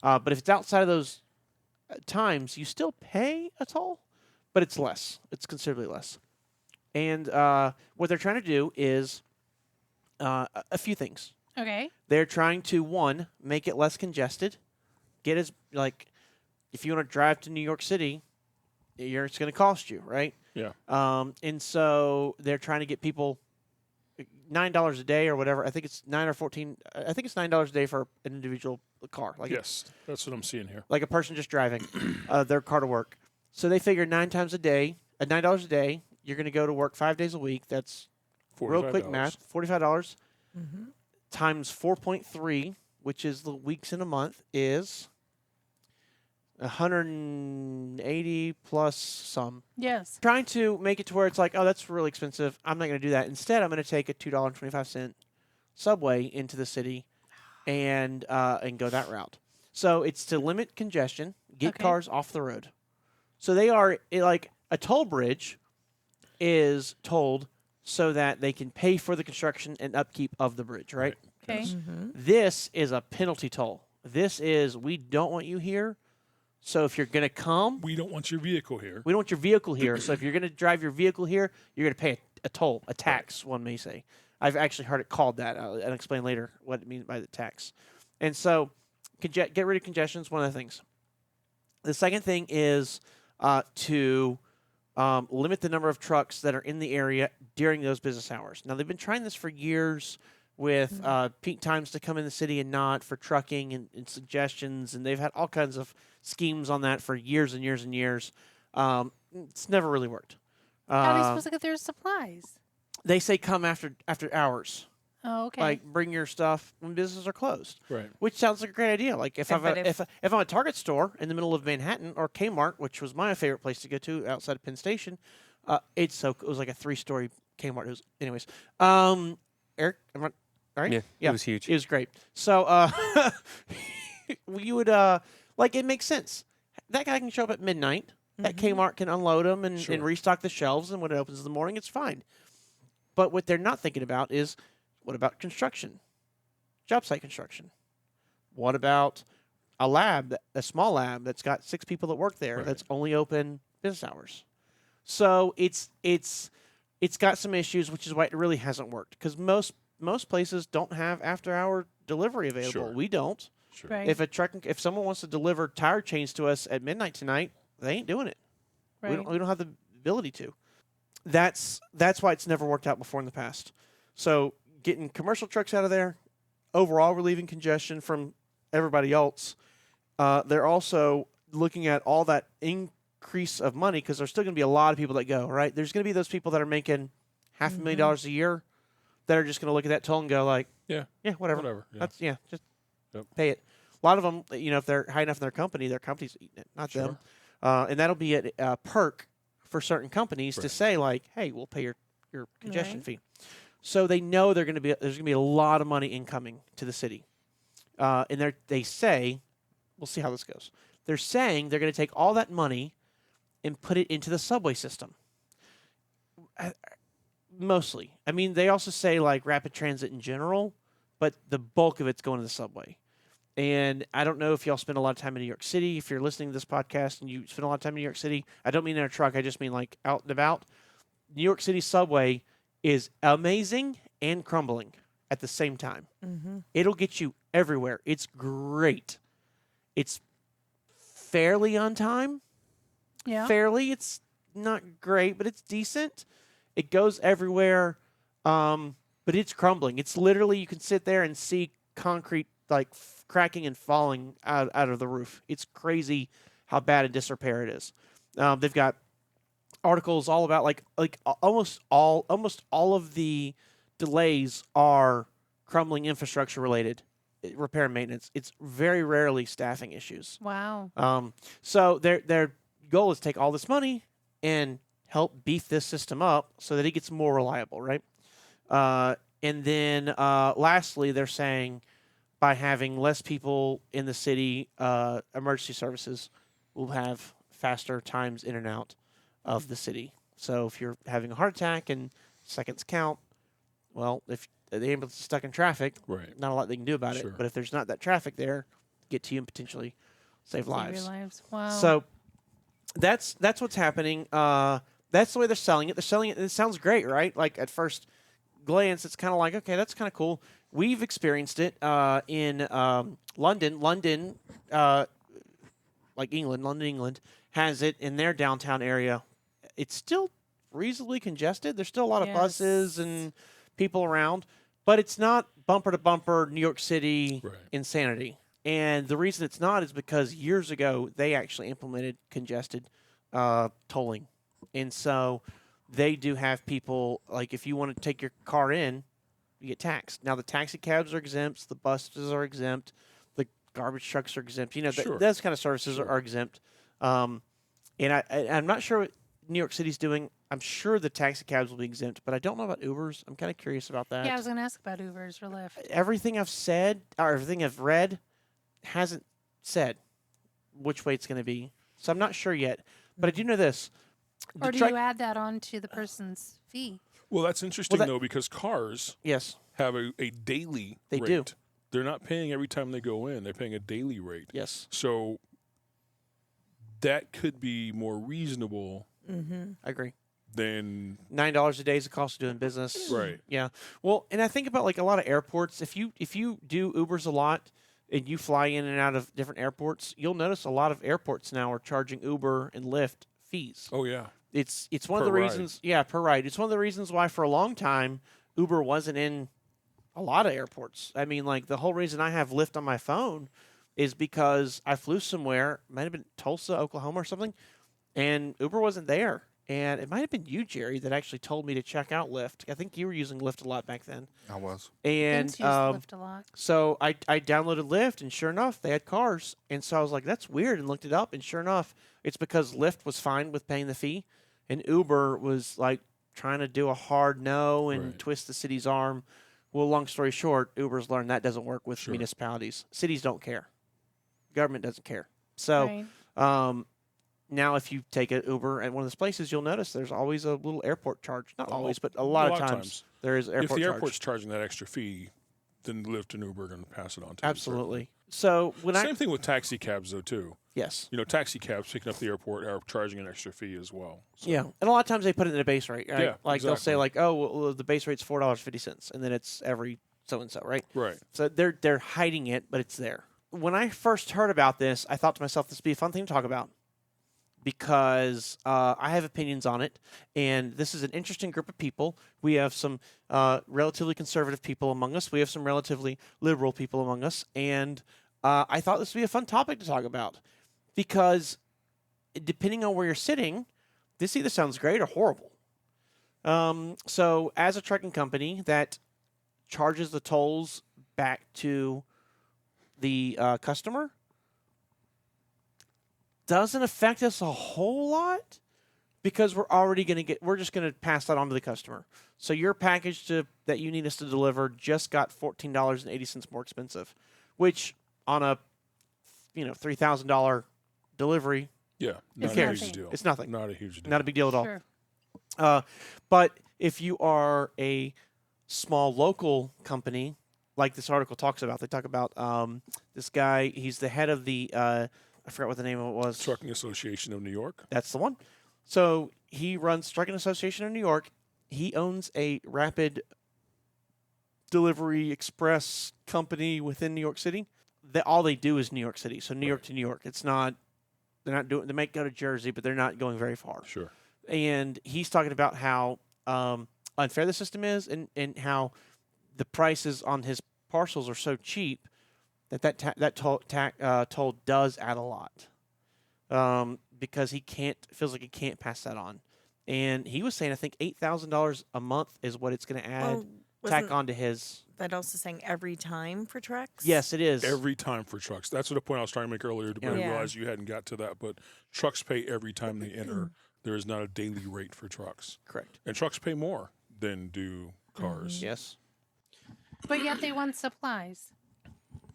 But if it's outside of those times, you still pay a toll, but it's less. It's considerably less. And what they're trying to do is a few things. Okay. They're trying to, one, make it less congested. Get as, like, if you want to drive to New York City, it's going to cost you, right? Yeah. And so they're trying to get people $9 a day or whatever. I think it's 9 or 14. I think it's $9 a day for an individual car. Like Yes. That's what I'm seeing here. like a person just driving their car to work. So they figure $9 a day, $9 a day. You're going to go to work 5 days a week. That's real quick $45. math. $45. times 4.3, which is the weeks in a month, is 180 plus some. Yes. Trying to make it to where it's like, oh, that's really expensive. I'm not going to do that. Instead, I'm going to take a $2.25 subway into the city and go that route. So it's to limit congestion, get Okay. cars off the road. So they are like a toll bridge is tolled so that they can pay for the construction and upkeep of the bridge, right? Okay. Yes. This is a penalty toll. This is, we don't want you here. So if you're going to come, We don't want your vehicle here. we don't want your vehicle here. So if you're going to drive your vehicle here, you're going to pay a toll, a tax, one may say. I've actually heard it called that. I'll explain later what it means by the tax. And so get rid of congestion is one of the things. The second thing is to limit the number of trucks that are in the area during those business hours. Now, they've been trying this for years with peak times to come in the city and not for trucking and suggestions, and they've had all kinds of schemes on that for years and years and years. It's never really worked. How are they supposed to get their supplies? They say come after hours. Oh, okay. Like bring your stuff when businesses are closed. Right. Which sounds like a great idea. Like if But if I'm a Target store in the middle of Manhattan or Kmart, which was my favorite place to go to outside of Penn Station, it was like a 3-story Kmart. It was, anyways. Eric, am I, all right? Yeah, it was huge. It was great. So you would like it makes sense. That guy can show up at midnight. That Kmart can unload them and Sure. restock the shelves, and when it opens in the morning, it's fine. But what they're not thinking about is, what about construction? Job site construction. What about a lab, a small lab that's got 6 people that work there Right. that's only open business hours? So it's got some issues, which is why it really hasn't worked. Because most places don't have after-hour delivery available. Sure. We don't. Sure. Right. If someone wants to deliver tire chains to us at midnight tonight, they ain't doing it. right. We don't have the ability to. That's why it's never worked out before in the past. So getting commercial trucks out of there, overall relieving congestion from everybody else. They're also looking at all that increase of money because there's still going to be a lot of people that go, right? There's going to be those people that are making $500,000 a year that are just going to look at that toll and go like, Yeah. whatever. Whatever. Yeah. That's just Yep. pay it. A lot of them, if they're high enough in their company's eating it, not them. And that'll be a perk for certain companies to Right. say like, hey, we'll pay your congestion Right. fee. So they know there's going to be a lot of money incoming to the city. And they say, we'll see how this goes. They're saying they're going to take all that money and put it into the subway system. Mostly. I mean, they also say like rapid transit in general, but the bulk of it's going to the subway. And I don't know if y'all spend a lot of time in New York City. If you're listening to this podcast and you spend a lot of time in New York City, I don't mean in a truck. I just mean like out and about. New York City subway is amazing and crumbling at the same time. It'll get you everywhere. It's great. It's fairly on time. Yeah. Fairly. It's not great, but it's decent. It goes everywhere, but it's crumbling. It's literally, you can sit there and see concrete like cracking and falling out of the roof. It's crazy how bad in disrepair it is. They've got articles all about like almost all of the delays are crumbling infrastructure related, repair and maintenance. It's very rarely staffing issues. Wow. So their goal is to take all this money and help beef this system up so that it gets more reliable, right? And then lastly, they're saying by having less people in the city, emergency services will have faster times in and out of the city. So if you're having a heart attack and seconds count, well, if the ambulance is stuck in traffic, Right. not a lot they can do about Sure. it. But if there's not that traffic there, get to you and potentially save Save your lives. lives. Wow. So that's what's happening. That's the way they're selling it. They're selling it, and it sounds great, right? Like at first glance, it's kind of like, okay, that's kind of cool. We've experienced it in London. London, like England, England has it in their downtown area. It's still reasonably congested. There's still a lot of buses and people around, but it's not bumper to bumper New York City Right. insanity. And the reason it's not is because years ago they actually implemented congested tolling. And so they do have people, like if you want to take your car in, you get taxed. Now the taxi cabs are exempt, the buses are exempt, the garbage trucks are exempt. You know, Sure. those kind of services Sure. are exempt. And I'm not sure what New York City's doing. I'm sure the taxi cabs will be exempt, but I don't know about Ubers. I'm kind of curious about that. Yeah, I was going to ask about Ubers or Lyft. Everything I've said or everything I've read hasn't said which way it's going to be. So I'm not sure yet. But I do know this. Or do you add that on to the person's fee? Well, that's interesting, though, because cars Yes. have a daily They rate. do. They're not paying every time they go in. They're paying a daily rate. Yes. So that could be more reasonable I agree. than $9 a day is the cost of doing business. right. Yeah. Well, and I think about like a lot of airports. If you do Ubers a lot and you fly in and out of different airports, you'll notice a lot of airports now are charging Uber and Lyft fees. Oh yeah. It's one of the Per ride. reasons. Yeah, per ride. It's one of the reasons why for a long time Uber wasn't in a lot of airports. I mean, like the whole reason I have Lyft on my phone is because I flew somewhere, might have been Tulsa, Oklahoma or something, and Uber wasn't there. And it might have been you, Jerry, that actually told me to check out Lyft. I think you were using Lyft a lot back then. I was. And Vince used Lyft a lot. so I downloaded Lyft, and sure enough, they had cars. And so I was like, that's weird, and looked it up. And sure enough, it's because Lyft was fine with paying the fee, and Uber was like trying to do a hard no and Right. twist the city's arm. Well, long story short, Uber's learned that doesn't work with Sure. municipalities. Cities don't care. Government doesn't care. So Right. now if you take an Uber at one of those places, you'll notice there's always a little airport charge. Not always, but a lot of times there is airport If the charge. airport's charging that extra fee, then Lyft and Uber are going to pass it on to you, Absolutely. So when certainly. Same thing with taxi cabs, though, too. yes. You know, taxi cabs picking up the airport are charging an extra fee as well. So, Yeah, and a lot of times they put it in a base rate, right? Yeah, like they'll say exactly. like, oh, well, the base rate's $4.50, and then it's every so and so, right? Right. So they're hiding it, but it's there. When I first heard about this, I thought to myself, this would be a fun thing to talk about because I have opinions on it, and this is an interesting group of people. We have some relatively conservative people among us. We have some relatively liberal people among us, and I thought this would be a fun topic to talk about because depending on where you're sitting, this either sounds great or horrible. So as a trucking company that charges the tolls back to the customer, doesn't affect us a whole lot because we're just going to pass that on to the customer. So your package that you need us to deliver just got $14.80 more expensive, which on a $3,000 delivery, Yeah. Not a cares? huge deal. It's nothing. Not a huge deal. not a big deal at all. Sure. But if you are a small local company, like this article talks about, they talk about this guy. He's the head of the I forgot what the name of it was. Trucking Association of New York. That's the one. So he runs Trucking Association of New York. He owns a rapid delivery express company within New York City. All they do is New York City. So New York to New York. It's not. They're not doing. They might go to Jersey, but they're not going very far. Sure. And he's talking about how unfair the system is, and how the prices on his parcels are so cheap that toll does add a lot, because he feels like he can't pass that on. And he was saying I think $8,000 a month is what it's going to add tack wasn't onto his. that also saying every time for trucks? Yes, it is. Every time for trucks. That's the point I was trying to make earlier, but I Yeah. realized you hadn't got to that. But trucks pay every time they enter. There is not a daily rate for trucks. Correct. And trucks pay more than do cars. Yes. But yet they want supplies.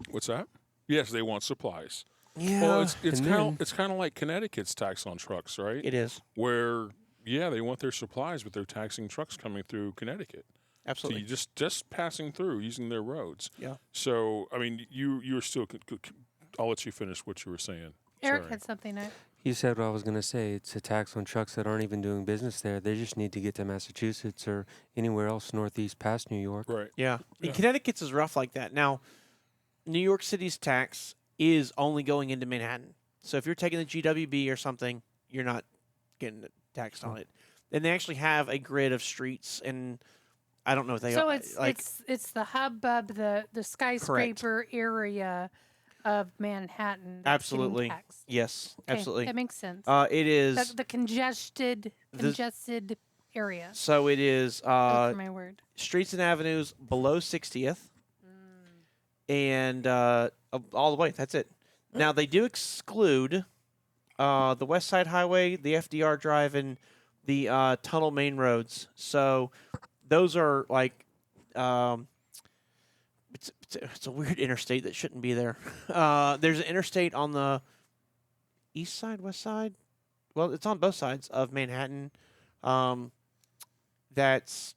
What's that? Yes, they want supplies. Yeah. Well, it's And kind then- of it's kind of like Connecticut's tax on trucks, right? it is. Where they want their supplies, but they're taxing trucks coming through Connecticut. So Absolutely. you just passing through using their roads. Yeah. So I mean, you're still. I'll let you finish what you were saying. Eric Sorry. had something. You said what I was going to say. It's a tax on trucks that aren't even doing business there. They just need to get to Massachusetts or anywhere else northeast past New York. Right. Yeah. Yeah. And Connecticut's is rough like that. Now, New York City's tax is only going into Manhattan. So if you're taking the GWB or something, you're not getting taxed on it. And they actually have a grid of streets, and I don't know if they So are. it's the hubbub, the skyscraper area of Manhattan. that's getting Absolutely. taxed. Yes, Okay, absolutely. That makes sense. It is. The congested area? So it is Look for my word. streets and avenues below 60th, and all the way. That's it. Now they do exclude the West Side Highway, the FDR Drive, and the tunnel main roads. So those are like it's a weird interstate that shouldn't be there. There's an interstate on the east side, west side. Well, it's on both sides of Manhattan. That's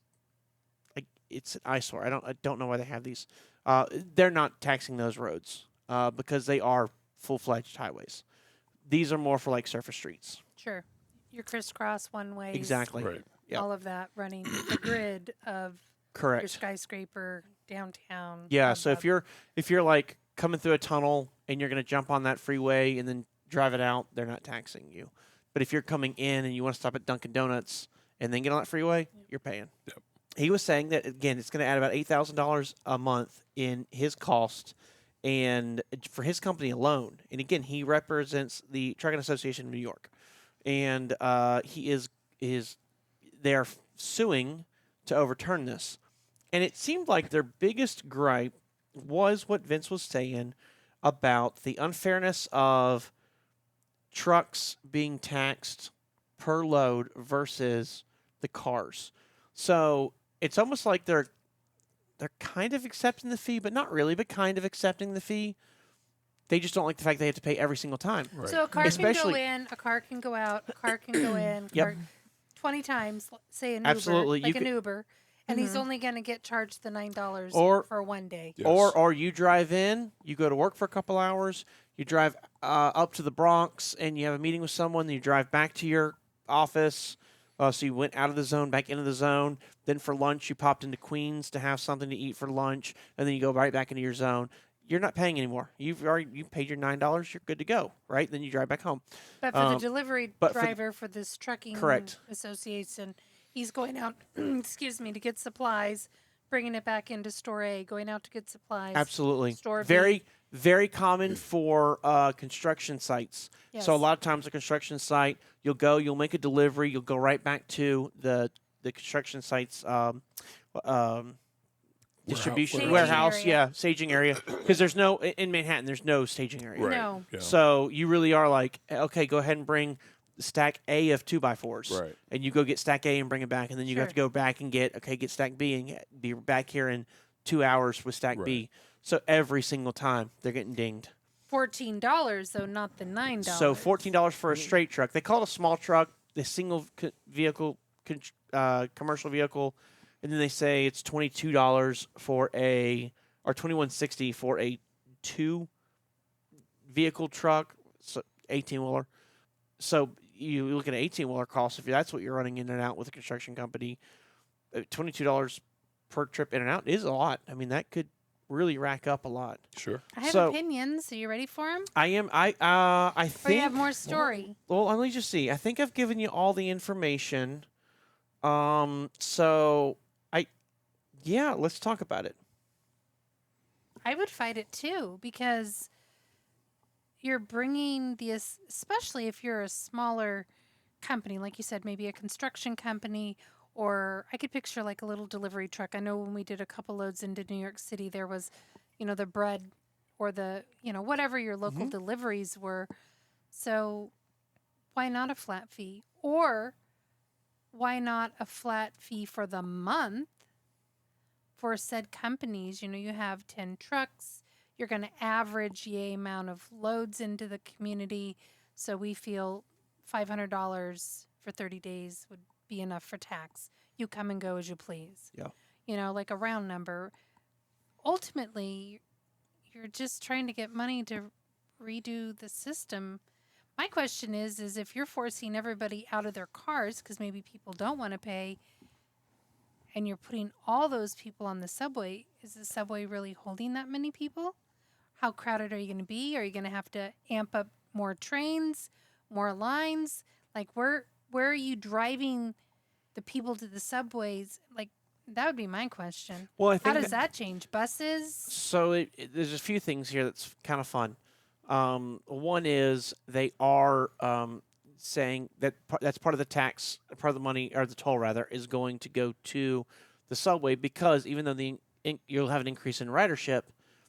like it's an eyesore. I don't know why they have these. They're not taxing those roads because they are full-fledged highways. These are more for like surface streets. Sure. Your crisscross one way. Exactly. Right. Yep. All of that running the grid of your Correct. skyscraper downtown. Yeah. blah, So blah, if you're like coming through a tunnel and you're going to jump on that freeway and then drive it out, they're not taxing you. But if you're coming in and you want to stop at Dunkin' Donuts and then get on that freeway, you're paying. Yep. He was saying that again, it's going to add about $8,000 a month in his cost, and for his company alone. And again, he represents the Trucking Association of New York, and they're suing to overturn this. And it seemed like their biggest gripe was what Vince was saying about the unfairness of trucks being taxed per load versus the cars. So it's almost like they're kind of accepting the fee, but not really, but kind of accepting the fee. They just don't like the fact they have to pay every single time. Right. So a car can go Especially- in, a car can go out, a car can go in, Yep. car, 20 times, say an Absolutely. Uber, You like an could- Uber, and he's only going to get charged the $9 Or- for 1 day. Yes. Or you drive in, you go to work for a couple hours, you drive up to the Bronx, and you have a meeting with someone, then you drive back to your office. So you went out of the zone, back into the zone. Then for lunch, you popped into Queens to have something to eat for lunch, and then you go right back into your zone. You're not paying anymore. You paid your $9. You're good to go, right? Then you drive back home. But for the delivery but for the- driver for this trucking Correct. association, he's going out, excuse me, to get supplies, bringing it back into store A, going out to get supplies. Absolutely. Store B. Very, very common for construction sites. So a Yes. lot of times a construction site, you'll make a delivery, you'll go right back to the construction site's distribution Staging warehouse, area. staging area. Because there's no in Manhattan, there's no staging area. Right. No. Yeah. So you really are like, okay, go ahead and bring stack A of 2x4s. Right. And you go get stack A and bring it back, and then you have Sure. to go back and get stack B and be back here in 2 hours with stack B. Right. So every single time they're getting dinged. $14 though, not the $9. So $14 for a straight truck. They call it a small truck, the single vehicle, commercial vehicle, and then they say it's $22 for or $21.60 for a 2 vehicle truck, so 18-wheeler. So you look at an 18-wheeler cost if that's what you're running in and out with a construction company. $22 per trip in and out is a lot. I mean, that could really rack up a lot. Sure. I have so- opinions. Are you ready for them? I Or you think have more story? Well, let me just see. I think I've given you all the information. So let's talk about it. I would fight it too because you're bringing especially if you're a smaller company, like you said, maybe a construction company, or I could picture like a little delivery truck. I know when we did a couple loads into New York City, there was, the bread or the, whatever your local deliveries were. So why not a flat fee? Or why not a flat fee for the month for said companies? You have 10 trucks. You're going to average the amount of loads into the community. So we feel $500 for 30 days would be enough for tax. You come and go as you please. Yeah. Like a round number. Ultimately, you're just trying to get money to redo the system. My question is if you're forcing everybody out of their cars because maybe people don't want to pay, and you're putting all those people on the subway, is the subway really holding that many people? How crowded are you going to be? Are you going to have to amp up more trains, more lines? Like, where are you driving the people to the subways? Like, that would be my question. Well, I How think does that change? Buses? So there's a few things here that's kind of fun. One is they are saying that that's part of the tax, part of the money or the toll rather is going to go to the subway because even though you'll have an increase in ridership,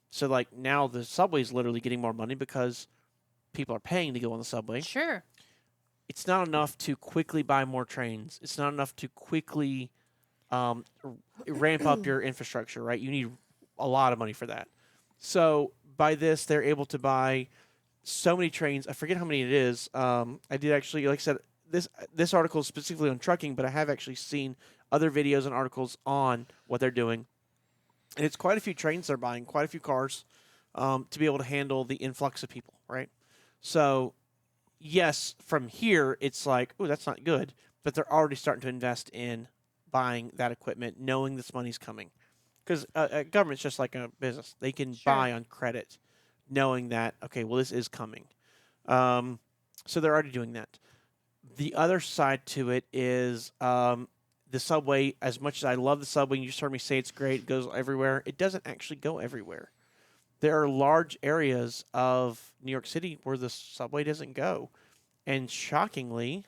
so like now the subway is literally getting more money because people are paying to go on the subway. Sure. It's not enough to quickly buy more trains. It's not enough to quickly ramp up your infrastructure, right? You need a lot of money for that. So by this, they're able to buy so many trains. I forget how many it is. I did actually, like I said, this article is specifically on trucking, but I have actually seen other videos and articles on what they're doing. And it's quite a few trains they're buying, quite a few cars to be able to handle the influx of people, right? So, yes, from here, it's like, oh, that's not good. But they're already starting to invest in buying that equipment, knowing this money's coming. Because government's just like a business. They can buy on credit, knowing that, okay, well, this is coming. So they're already doing that. The other side to it is the subway. As much as I love the subway, you just heard me say it's great, it goes everywhere, it doesn't actually go everywhere. There are large areas of New York City where the subway doesn't go. And shockingly,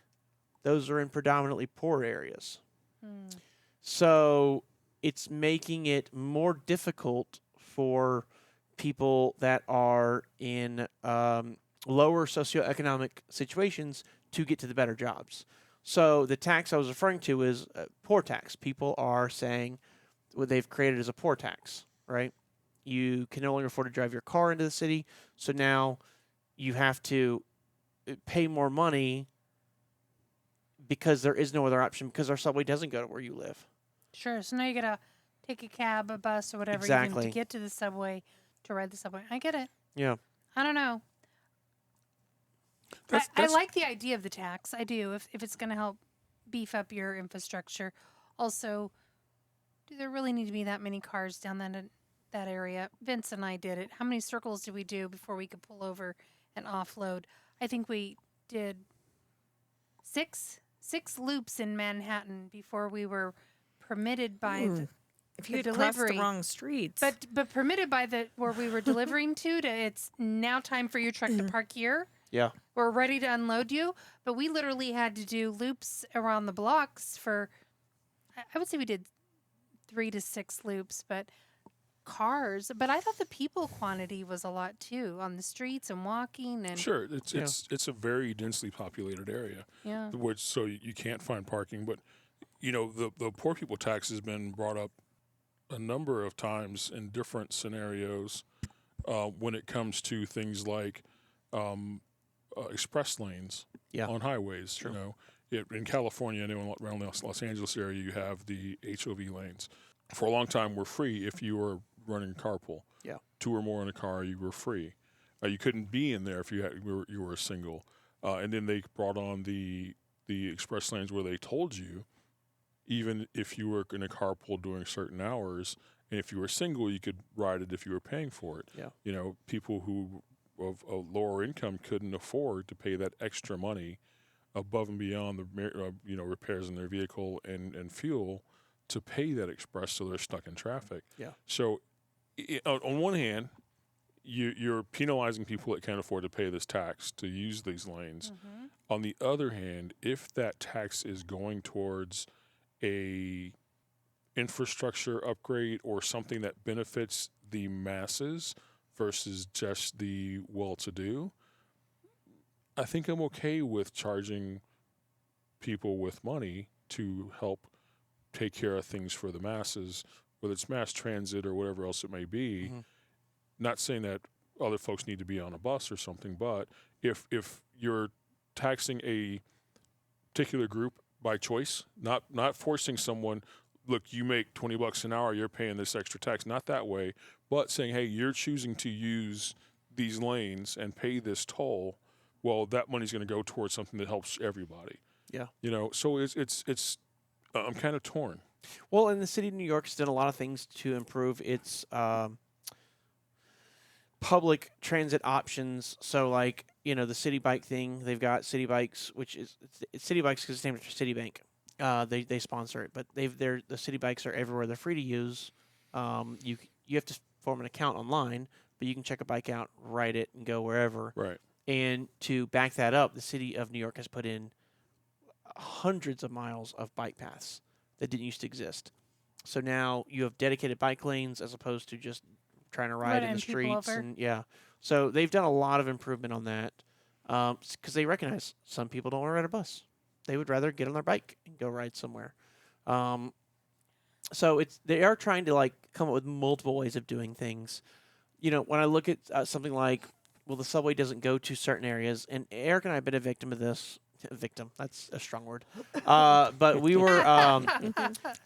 those are in predominantly poor areas. So it's making it more difficult for people that are in lower socioeconomic situations to get to the better jobs. So the tax I was referring to is poor tax. People are saying what they've created as a poor tax, right? You can no longer afford to drive your car into the city, so now you have to pay more money because there is no other option because our subway doesn't go to where you live. Sure. So now you gotta take a cab, a bus, or whatever Exactly. even to get to the subway, to ride the subway. I get it. Yeah. I don't know. I like the idea of the tax. I do. If it's going to help beef up your infrastructure. Also, do there really need to be that many cars down that area? Vince and I did it. How many circles did we do before we could pull over and offload? I think we did six loops in Manhattan before we were permitted by if you the had crossed the delivery. wrong streets. But permitted by where we were delivering to it's now time for your truck to park here. Yeah. We're ready to unload you. But we literally had to do loops around the blocks for, I would say we did 3 to 6 loops, but cars. But I thought the people quantity was a lot too on the streets and walking and Sure, it's a very densely populated area. yeah. Which so you can't find parking, but you know the poor people tax has been brought up a number of times in different scenarios when it comes to things like express lanes on highways. Sure. You know, in California, I know around the Los Angeles area, you have the HOV lanes. For a long time, were free if you were running carpool. Yeah. 2 or more in a car, you were free. You couldn't be in there if you were a single. And then they brought on the express lanes where they told you, even if you were in a carpool during certain hours, and if you were single, you could ride it if you were paying for it. Yeah. You know, people who of a lower income couldn't afford to pay that extra money above and beyond the repairs in their vehicle and fuel to pay that express, so they're stuck in traffic. Yeah. So on one hand, you're penalizing people that can't afford to pay this tax to use these lanes. Mm-hmm. On the other hand, if that tax is going towards a infrastructure upgrade or something that benefits the masses versus just the well-to-do, I think I'm okay with charging people with money to help take care of things for the masses, whether it's mass transit or whatever else it may be. Mm-hmm. Not saying that other folks need to be on a bus or something, but if you're taxing a particular group by choice, not forcing someone, look, you make $20 an hour, you're paying this extra tax, not that way, but saying, hey, you're choosing to use these lanes and pay this toll, well, that money's going to go towards something that helps everybody. Yeah. You know, so it's I'm kind of torn. Well, and the city of New York's done a lot of things to improve its public transit options. So, like, you know, the City Bike thing, they've got City Bikes, which is it's City Bikes because it's named after Citibank. They sponsor it, but the City Bikes are everywhere. They're free to use. You have to form an account online, but you can check a bike out, ride it, and go wherever. Right. And to back that up, the city of New York has put in hundreds of miles of bike paths that didn't used to exist. So now you have dedicated bike lanes as opposed to just trying to ride in Running the people streets. over. And yeah, so they've done a lot of improvement on that because they recognize some people don't want to ride a bus. They would rather get on their bike and go ride somewhere. Um, so they are trying to like come up with multiple ways of doing things. You know, when I look at something like, well, the subway doesn't go to certain areas, and Eric and I have been a victim of this. Victim, that's a strong word. But we were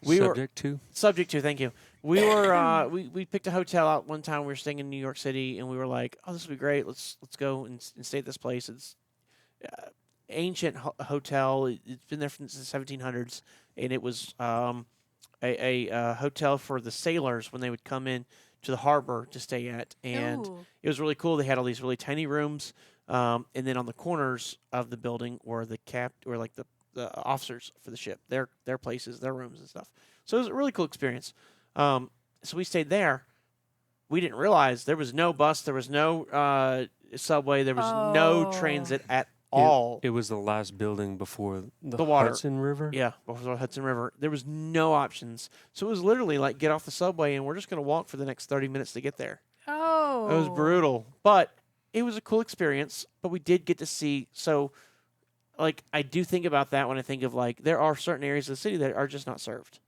Subject to? subject to. Thank you. We were we picked a hotel out one time. We were staying in New York City, and we were like, "Oh, this would be great. Let's go and stay at this place." It's ancient hotel. It's been there since the 1700s, and it was a hotel for the sailors when they would come in to the harbor to stay at, and Ooh. it was really cool. They had all these really tiny rooms, and then on the corners of the building were the officers for the ship, their places, their rooms and stuff. So it was a really cool experience. So we stayed there. We didn't realize there was no bus, there was no subway, there was no Oh. transit at all. It was the last building before the water. Hudson River. Yeah, before the Hudson River. There was no options. So it was literally like get off the subway and we're just going to walk for the next 30 minutes to get there. Oh. It was brutal. But it was a cool experience. But we did get to see. So, like, I do think about that when I think of, like, there are certain areas of the city that are just not served.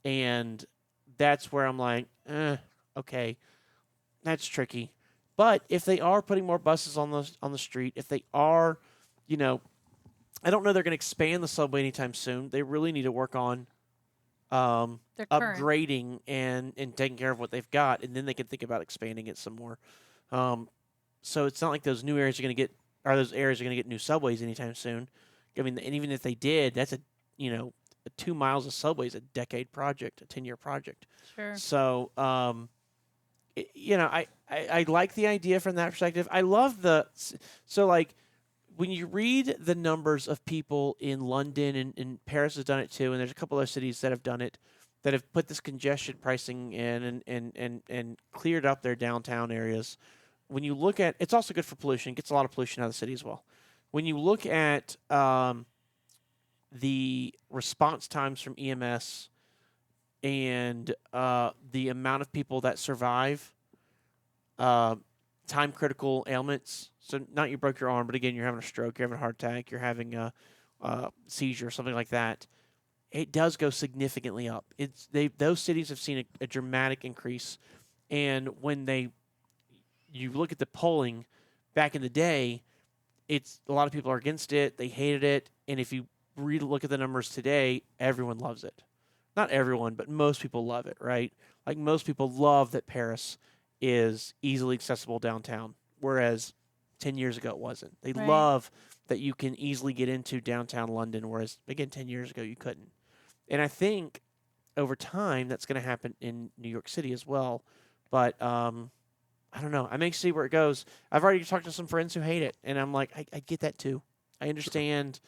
And that's where I'm like, okay, that's tricky. But if they are putting more buses on the street, if they are, you know, I don't know they're going to expand the subway anytime soon. They really need to work on Their current. upgrading and taking care of what they've got, and then they can think about expanding it some more. So it's not like those new areas are going to get, or those areas are going to get new subways anytime soon. I mean, and even if they did, that's a 2 miles of subway is a decade project, a 10-year project. Sure. So, I like the idea from that perspective. I love like when you read the numbers of people in London and Paris has done it too, and there's a couple other cities that have done it, that have put this congestion pricing in and cleared up their downtown areas. When you look at, it's also good for pollution. It gets a lot of pollution out of the city as well. When you look at the response times from EMS and the amount of people that survive time critical ailments. So not you broke your arm, but again, you're having a stroke, you're having a heart attack, you're having a seizure, something like that. It does go significantly up. Those cities have seen a dramatic increase, and when you look at the polling back in the day, it's a lot of people are against it. They hated it, and if you look at the numbers today, everyone loves it. Not everyone, but most people love it, right? Like most people love that Paris is easily accessible downtown, whereas 10 years ago it wasn't. They Right. love that you can easily get into downtown London, whereas, again, 10 years ago you couldn't. And I think over time that's going to happen in New York City as well. But I don't know. I may see where it goes. I've already talked to some friends who hate it, and I'm like, I get that too. I understand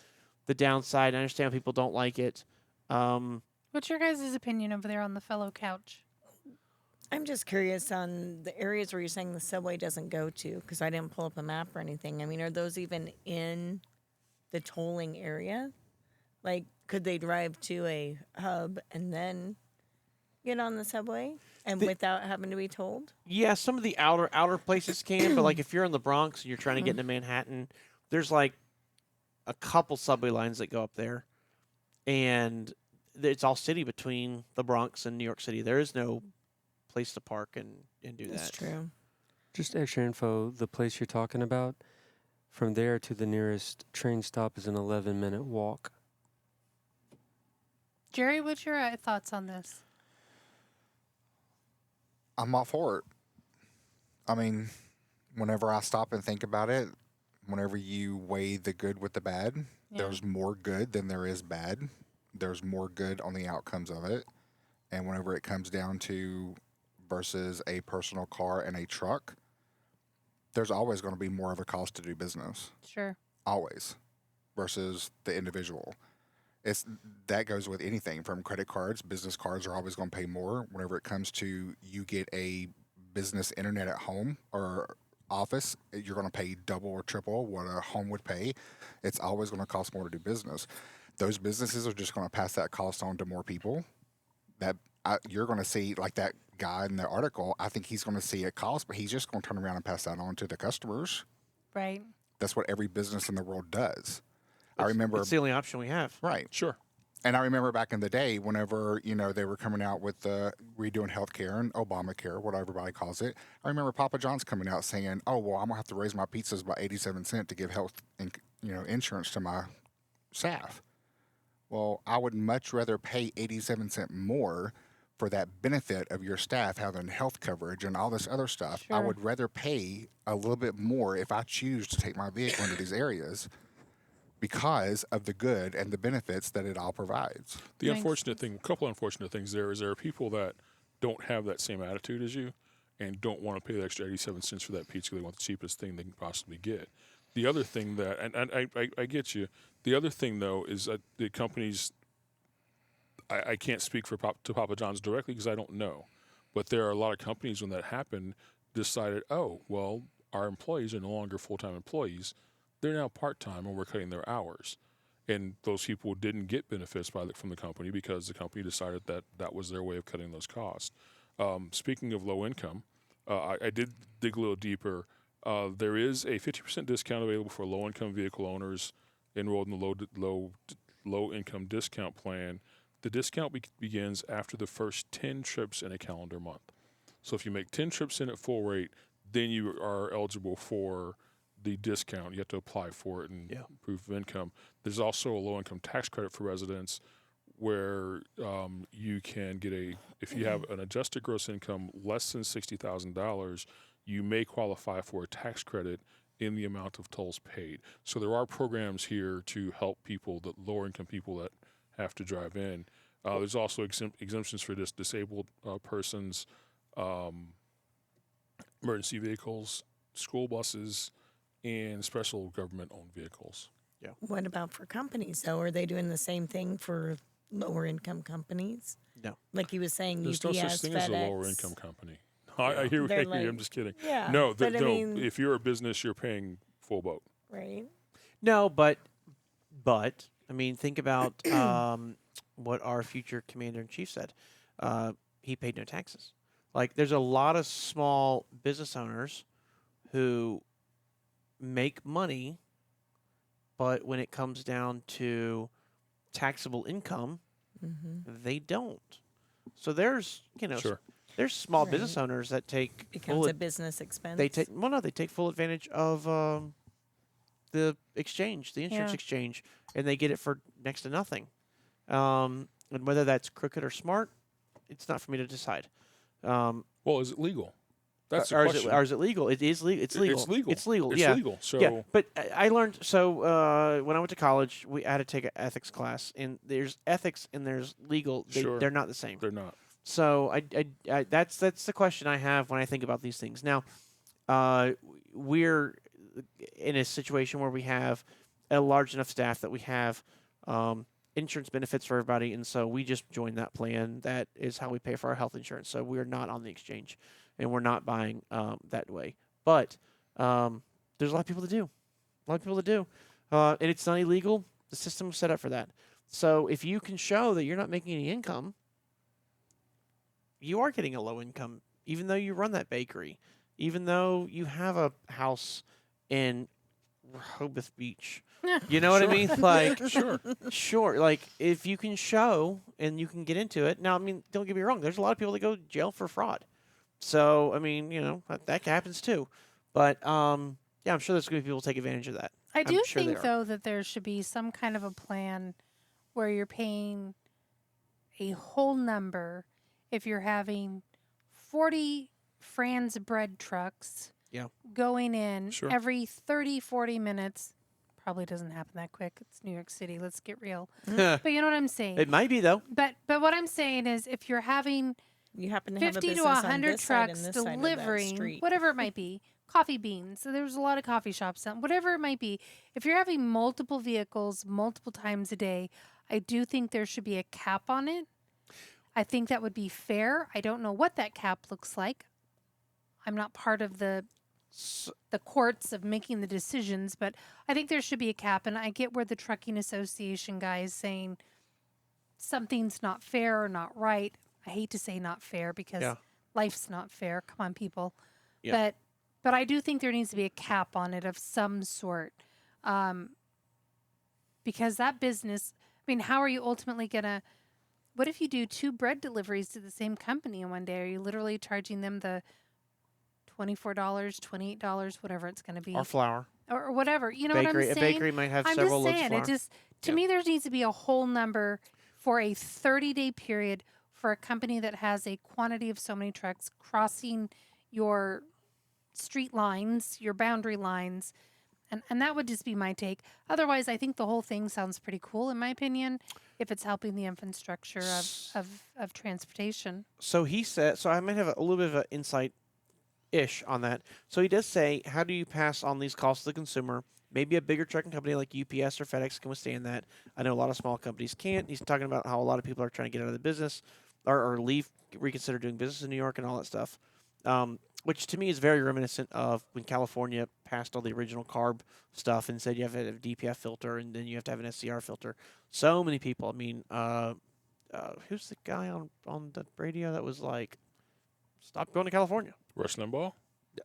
the downside. I understand people don't like it. What's your guys' opinion over there on the fellow couch? I'm just curious on the areas where you're saying the subway doesn't go to, because I didn't pull up a map or anything. I mean, are those even in the tolling area? Like, could they drive to a hub and then get on the subway and without having to be told? Yeah, some of the outer places can, but like if you're in the Bronx and you're trying to get into Manhattan, there's like a couple subway lines that go up there, and it's all city between the Bronx and New York City. There is no place to park and do That's that. true. Just extra info, the place you're talking about, from there to the nearest train stop is an 11-minute walk. Jerry, what's your thoughts on this? I'm all for it. I mean, whenever I stop and think about it, whenever you weigh the good with the bad, Yeah. there's more good than there is bad. There's more good on the outcomes of it. And whenever it comes down to versus a personal car and a truck, there's always going to be more of a cost to do business. Sure. Always. Versus the individual. That goes with anything from credit cards. Business cards are always going to pay more. Whenever it comes to you get a business internet at home or office, you're going to pay double or triple what a home would pay. It's always going to cost more to do business. Those businesses are just going to pass that cost on to more people. You're going to see, like that guy in the article, I think he's going to see it cost, but he's just going to turn around and pass that on to the customers. Right. That's what every business in the world does. I remember. It's the only option we have. Right. Sure. And I remember back in the day, whenever, they were coming out with redoing healthcare and Obamacare, what everybody calls it, I remember Papa John's coming out saying, oh, well, I'm going to have to raise my pizzas by 87 cents to give health insurance to my staff. Well, I would much rather pay 87 cents more for that benefit of your staff having health coverage and all this other stuff. I Sure. would rather pay a little bit more if I choose to take my vehicle into these areas because of the good and the benefits that it all provides. The Makes unfortunate thing, a couple unfortunate things there is there are people that don't have that same attitude as you and don't want to pay the extra 87 cents for that pizza. They want the cheapest thing they can possibly get. The other thing that, and I get you, the other thing, though, is that the companies, I can't speak to Papa John's directly because I don't know, but there are a lot of companies when that happened decided, oh, well, our employees are no longer full-time employees. They're now part-time and we're cutting their hours. And those people didn't get benefits from the company because the company decided that that was their way of cutting those costs. Speaking of low income, I did dig a little deeper. There is a 50% discount available for low-income vehicle owners enrolled in the low-income discount plan. The discount begins after the first 10 trips in a calendar month. So if you make 10 trips in at full rate, then you are eligible for the discount. You have to apply for it and proof of income. There's also a low-income tax credit for residents where you can get if you have an adjusted gross income less than $60,000, you may qualify for a tax credit in the amount of tolls paid. So there are programs here to help people, the lower-income people that have to drive in. There's also exemptions for disabled persons, emergency vehicles, school buses, and special government-owned vehicles. Yeah. What about for companies, though? Are they doing the same thing for lower income companies? No. Like he was saying, There's UPS, no such thing FedEx. as a lower-income company. I hear They're you. like- I'm just kidding. Yeah, No, but I mean- if you're a business, you're paying full boat. Right. No, but I mean, think about what our future commander in chief said. He paid no taxes. Like, there's a lot of small business owners who make money, but when it comes down to taxable income, they don't. So there's Sure. there's small Right. business owners that take Becomes a business expense. they take full advantage of the exchange, the insurance Yeah. exchange, and they get it for next to nothing. And whether that's crooked or smart, it's not for me to decide. Well, is it legal? That's the or question. is it legal? It is legal. It's legal. It's legal. It's legal. It's yeah. legal. So Yeah, but I learned when I went to college, I had to take an ethics class, and there's ethics and there's legal. Sure. They're not the same. they're not. So I that's the question I have when I think about these things. Now, we're in a situation where we have a large enough staff that we have insurance benefits for everybody, and so we just joined that plan. That is how we pay for our health insurance. So we're not on the exchange, and we're not buying that way. But there's a lot of people that do. And it's not illegal. The system was set up for that. So if you can show that you're not making any income, you are getting a low income, even though you run that bakery, even though you have a house in Rehoboth Beach. You know what I mean? Like, sure. Like, if you can show and you can get into it. Now, I mean, don't get me wrong. There's a lot of people that go to jail for fraud. So, I mean, that happens too. But, yeah, I'm sure there's going to be people who take advantage of that. I do sure they think, are. though, that there should be some kind of a plan where you're paying a whole number if you're having 40 Fran's bread trucks going in Sure. every 30, 40 minutes. Probably doesn't happen that quick. It's New York City. Let's get real. But you know what I'm saying? It might be, though. But what I'm saying is if you're having You happen to have a 50 to business on 100 this side trucks and this side of that delivering street. whatever it might be, coffee beans. So there's a lot of coffee shops, whatever it might be. If you're having multiple vehicles multiple times a day, I do think there should be a cap on it. I think that would be fair. I don't know what that cap looks like. I'm not part of the the courts of making the decisions, but I think there should be a cap. And I get where the trucking association guy is saying something's not fair or not right. I hate to say not fair because Yeah. life's not fair. Come on, people. Yeah. But I do think there needs to be a cap on it of some sort, because that business. I mean, how are you ultimately gonna? What if you do 2 bread deliveries to the same company in one day? Are you literally charging them the $24, $28, whatever it's going to be, Or flour. or whatever? You know Bakery. what I'm A saying? bakery might have I'm several just loads of saying. flour. It just to Yeah. me, there needs to be a whole number for a 30-day period for a company that has a quantity of so many trucks crossing your street lines, your boundary lines. And that would just be my take. Otherwise, I think the whole thing sounds pretty cool, in my opinion, if it's helping the infrastructure of transportation. So he said, so I might have a little bit of an insight-ish on that. So he does say, how do you pass on these costs to the consumer? Maybe a bigger trucking company like UPS or FedEx can withstand that. I know a lot of small companies can't. He's talking about how a lot of people are trying to get out of the business or leave, reconsider doing business in New York and all that stuff. Which to me is very reminiscent of when California passed all the original carb stuff and said you have to have a DPF filter and then you have to have an SCR filter. So many people. I mean, who's the guy on the radio that was like, stop going to California? Rush Limbaugh?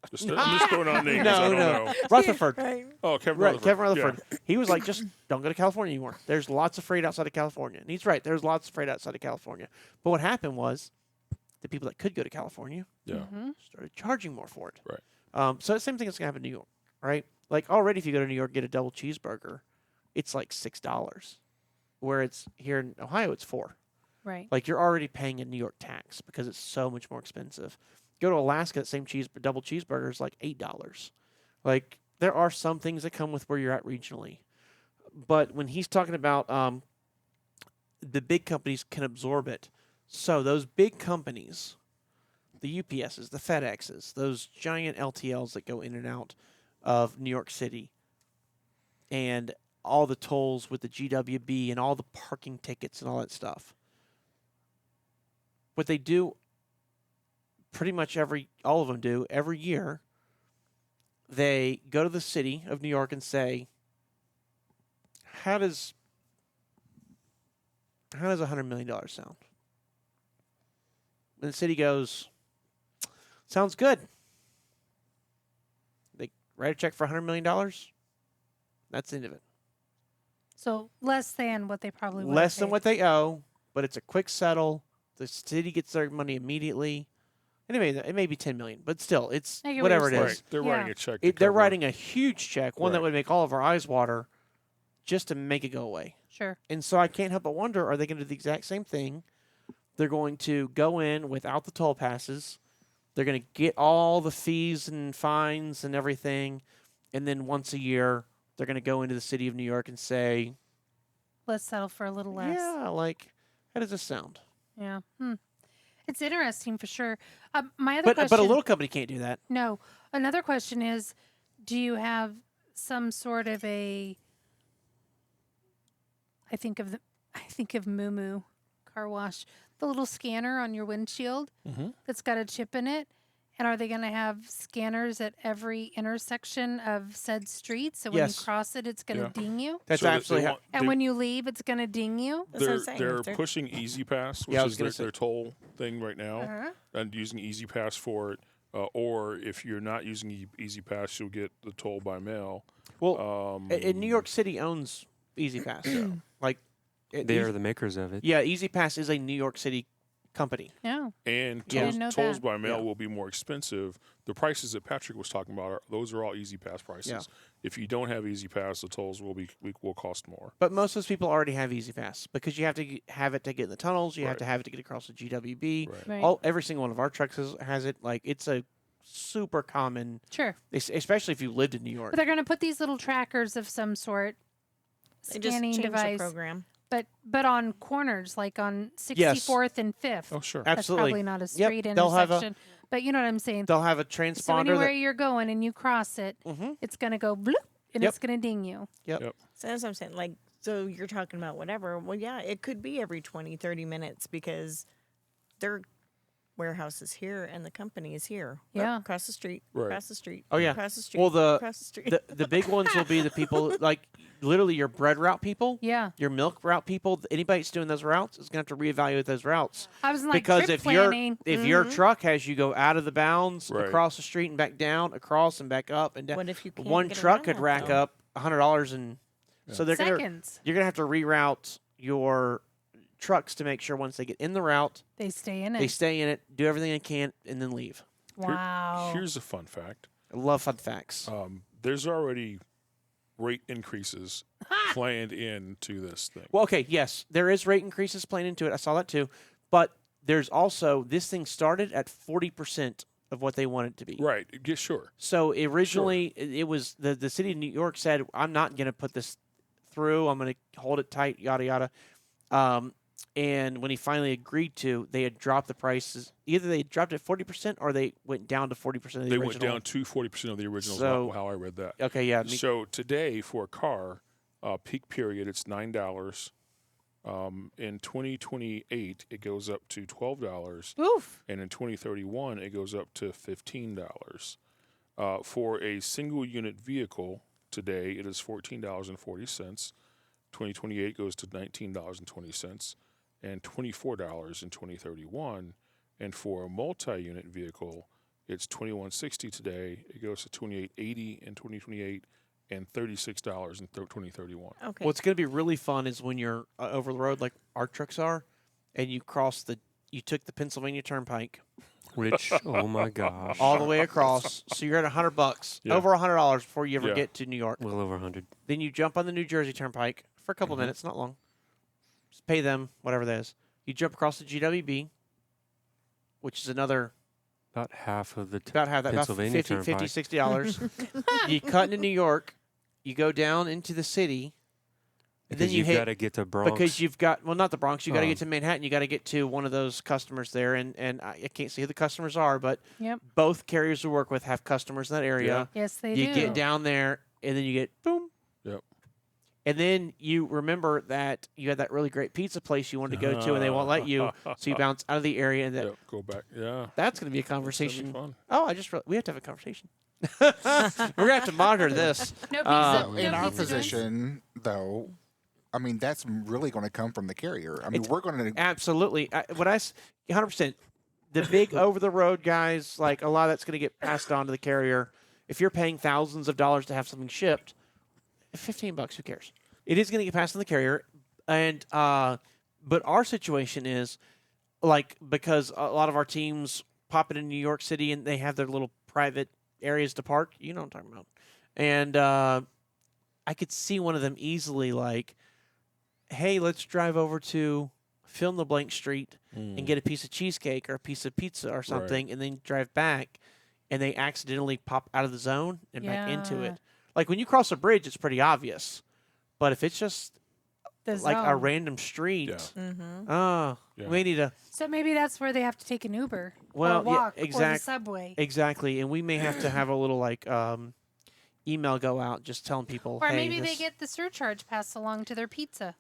I'm just throwing out names. I No, don't no. know. Rutherford. Right. Oh, Kevin Right, Rutherford. Kevin Rutherford. Yeah. He was like, just don't go to California anymore. There's lots of freight outside of California. And he's right. There's lots of freight outside of California. But what happened was the people that could go to California Yeah. started charging more for it. Right. So the same thing that's going to happen in New York, right? Like already if you go to New York, get a double cheeseburger, it's like $6. Where it's here in Ohio, it's $4. Right. Like you're already paying a New York tax because it's so much more expensive. Go to Alaska, that same double cheeseburger is like $8. Like there are some things that come with where you're at regionally. But when he's talking about the big companies can absorb it. So those big companies, the UPSs, the FedExes, those giant LTLs that go in and out of New York City, and all the tolls with the GWB and all the parking tickets and all that stuff. What they do, pretty much all of them do, every year, they go to the city of New York and say, how does $100 million sound? And the city goes, sounds good. They write a check for $100 million. That's the end of it. So less than what they probably would. Less than what they owe, but it's a quick settle. The city gets their money immediately. And it may be $10 million, but still, it's I get what whatever you're it saying. is. Right. They're Yeah. writing a check. to They're cover- writing a huge check, one that Right. would make all of our eyes water, just to make it go away. Sure. And so I can't help but wonder, are they going to do the exact same thing? They're going to go in without the toll passes. They're going to get all the fees and fines and everything. And then once a year, they're going to go into the city of New York and say, Let's settle for a little less. yeah, like, how does this sound? Yeah. It's interesting for sure. My other But question. a little company can't do that. No. Another question is, do you have some sort of a? I think of Moo Moo Car Wash, the little scanner on your windshield that's got a chip in it. And are they going to have scanners at every intersection of said street? So when Yes. you cross it, it's going to Yeah. ding you. That's So they absolutely want- And they- when you leave, it's going to ding you. That's what I'm They're, saying. they're If they're- pushing Easy Pass, which Yeah, I was is gonna their, say. their toll thing right now, Uh-huh. and using Easy Pass for it. Or if you're not using Easy Pass, you'll get the toll by mail. Well, in New York City owns Easy Pass. Like, They are the makers of it. Yeah, Easy Pass is a New York City company. No. And Yeah. I didn't know tolls that. by mail Yeah. will be more expensive. The prices that Patrick was talking about, those are all Easy Pass prices. Yeah. If you don't have Easy Pass, the tolls will cost more. But most of those people already have Easy Pass because you have to have it to get in the tunnels. You have Right. to have it to get across the GWB. Right. Right. Every single one of our trucks has it. Like, it's a super common, Sure. especially if you lived in New York. But they're going to put these little trackers of some sort, They just scanning changed device, the program. but on corners, like on 64th and 5th. Oh, sure. That's Absolutely. probably not a Yep, street they'll have a- intersection. But you know what I'm saying? They'll have a So transponder. anywhere that, you're going and you cross it, Mhm. it's going to go bloop and Yep. it's going to ding you. Yep. Yep. So that's what I'm saying. Like, so you're talking about whatever. Well, yeah, it could be every 20, 30 minutes because they're warehouse is here and the company is here. Oh, Yeah. across the street. Right. Across the street. Oh, yeah. Across the street. Well, across the street. the big ones will be the people like literally your bread route people, Yeah. your milk route people. Anybody that's doing those routes is going to have to reevaluate those routes. I was like, Because trip if planning. your truck has you go out of the bounds, Right. across the street and back down, across and back up and down, What if you can't one get truck around could that, rack though? up $100, and so they're gonna Seconds. you're gonna have to reroute your trucks to make sure once they get in the route, They stay in it. they stay in it, do everything they can, and then leave. Wow. Here's a fun fact. I love fun facts. There's already rate increases planned into this thing. Well, okay, yes, there is rate increases playing into it. I saw that too, but there's also this thing started at 40% of what they want it to be. Right. Get sure. So originally, it was the city of New York said, "I'm not going to put this through. I'm going to hold it tight, yada yada." And when he finally agreed to, they had dropped the prices. Either they dropped it 40% or they went down to 40% of the They original. went down to 40% of the original. So- How I read that. Okay, yeah. So today for a car, peak period, it's $9. In 2028, it goes up to $12, Oof. and in 2031, it goes up to $15. For a single unit vehicle today, it is $14.40. 2028 goes to $19.20, and $24 in 2031. And for a multi-unit vehicle, it's $21.60 today. It goes to $28.80 in 2028. And $36 in 2031. Okay. What's going to be really fun is when you're over the road like our trucks are, and you took the Pennsylvania Turnpike Which, oh my gosh, all the way across. So you're at $100, Yeah. over $100 before you ever Yeah. get to New York. well over 100. Then you jump on the New Jersey Turnpike for a couple of minutes, not long. Just pay them whatever that is. You jump across the GWB, which is another About half of the about half that, about Pennsylvania 50, Turnpike. $60. You cut into New York, you go down into the city, and then Because you you've hit got to get to Bronx. because you've got not the Bronx. You got to Oh. get to Manhattan. You got to get to one of those customers there, and I can't see who the customers are, but Yep. both carriers we work with have customers in that area. Yes, they You do. get down there, and then you get boom. Yep. And then you remember that you had that really great pizza place you wanted to go to, and they won't let you, so you bounce out of the area, and Yep, go back. Yeah. that's going to be a That'd be conversation. fun. Oh, we have to have a conversation. We're gonna have to monitor this. No pizza. Uh, no In our pizza joints? position, though, I mean, that's really going to come from the carrier. I mean, we're going to. Absolutely. 100%. The big over the road guys, like a lot of that's going to get passed on to the carrier. If you're paying thousands of dollars to have something shipped, $15, who cares? It is going to get passed on the carrier, and but our situation is like because a lot of our teams pop it in New York City and they have their little private areas to park. You know what I'm talking about. And I could see one of them easily like, hey, let's drive over to fill in the blank street and get a piece of cheesecake or a piece of pizza or something, and then drive back, and they accidentally pop out of the zone and back into Yeah. it. Like when you cross a bridge, it's pretty obvious. But if it's just The like a zone. random street, Mm-hmm. oh, Yeah. we need to So maybe that's where they have to take an Uber Well, or yeah, walk or the exact- subway. exactly, and we may have to have a little like email go out just telling people, Or hey, maybe they this- get the surcharge passed along to their pizza.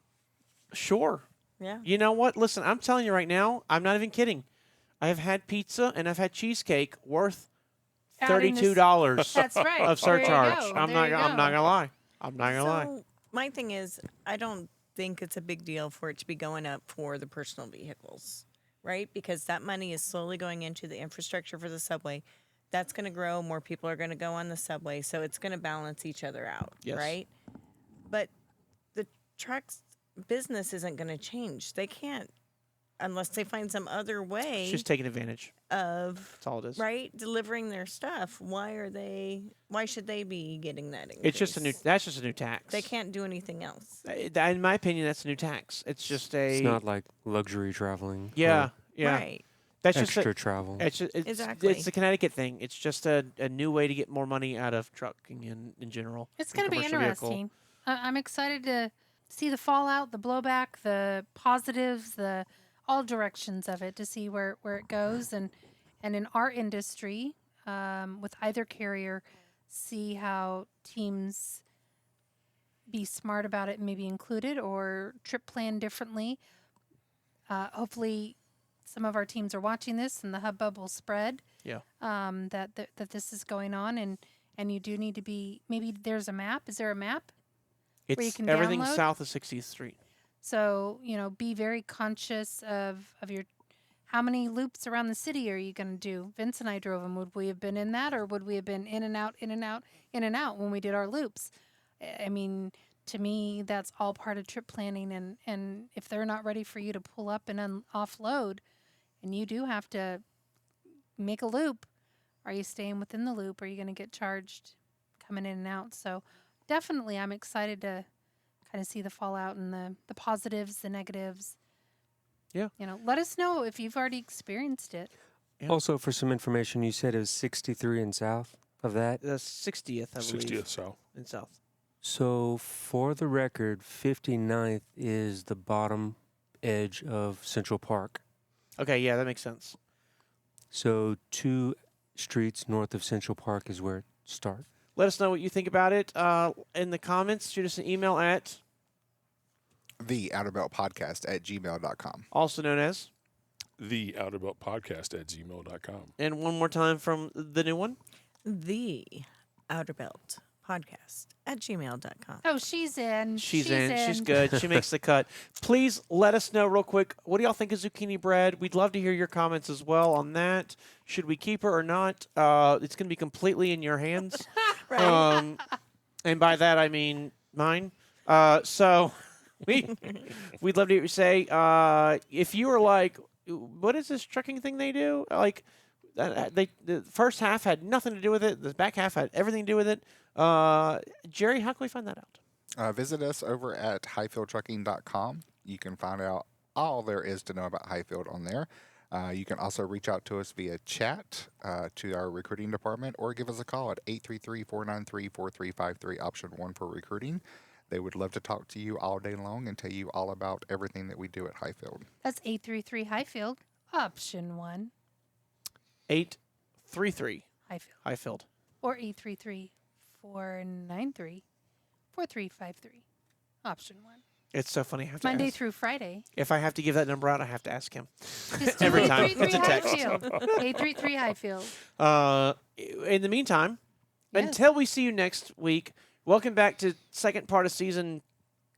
sure. Yeah. You know what? Listen, I'm telling you right now, I'm not even kidding. I have had pizza and I've had cheesecake worth Adding this- $32 That's right. of There you surcharge. go. I'm There not. you I'm not go. gonna lie. I'm not gonna lie. So my thing is, I don't think it's a big deal for it to be going up for the personal vehicles, right? Because that money is slowly going into the infrastructure for the subway. That's going to grow. More people are going to go on the subway, so it's going to balance each other out, Yes. right? But the trucks business isn't going to change. They can't unless they find some other way It's just taking advantage. of That's all it is. right delivering their stuff. Why should they be getting that increase? It's just a new. That's just a new tax. They can't do anything else. In my opinion, that's a new tax. It's just a. It's not like luxury traveling. Yeah. or Yeah. Right. That's just extra a, travel. It's just, Exactly. It's the Connecticut thing. It's just a new way to get more money out of trucking in general. It's and going to be commercial vehicle. interesting. I'm excited to see the fallout, the blowback, the positives, the all directions of it to see where it goes. And in our industry, with either carrier, see how teams be smart about it and maybe include it or trip plan differently. Hopefully some of our teams are watching this and the hubbub will spread. Yeah. That this is going on, and you do need to be. Maybe there's a map. Is there a map? Where you It's can everything download? south of 60th Street. So, be very conscious of your how many loops around the city are you going to do? Vince and I drove them. Would we have been in that, or would we have been in and out, in and out, in and out when we did our loops? I mean, to me, that's all part of trip planning. And if they're not ready for you to pull up and offload, and you do have to make a loop, are you staying within the loop? Are you going to get charged coming in and out? So definitely, I'm excited to kind of see the fallout and the positives, the negatives. Yeah. Let us know if you've already experienced it. Yeah. Also, for some information, you said it was 63 in south of that. The 60th, I believe. 60th south. In south. So, for the record, 59th is the bottom edge of Central Park. Okay, yeah, that makes sense. So, 2 streets north of Central Park is where it starts. Let us know what you think about it in the comments. Shoot us an email at theouterbeltpodcast@gmail.com. also known as, theouterbeltpodcast@gmail.com. and one more time from the new one. The Outer Belt Podcast at gmail.com. Oh, she's in. She's in. She's good. She makes the cut. Please let us know real quick. What do y'all think of Zucchini Bread? We'd love to hear your comments as well on that. Should we keep her or not? It's going to be completely in your hands. Right. And by that, I mean mine. So we'd love to hear you say, if you were like, what is this trucking thing they do? Like, the first half had nothing to do with it. The back half had everything to do with it. Jerry, how can we find that out? Visit us over at hyfieldtrucking.com. You can find out all there is to know about Hyfield on there. You can also reach out to us via chat to our recruiting department or give us a call at 833-493-4353, option 1 for recruiting. They would love to talk to you all day long and tell you all about everything that we do at Hyfield. That's 833 Hyfield, option 1. 833 Hyfield. Hyfield. Or 833-493-4353, option 1. It's so funny. I have to Monday ask. through Friday. If I have to give that number out, I have to ask him. Just Every time. 833 It's a text. Hyfield. 833 Hyfield. In the meantime, Yes. until we see you next week, welcome back to second part of season.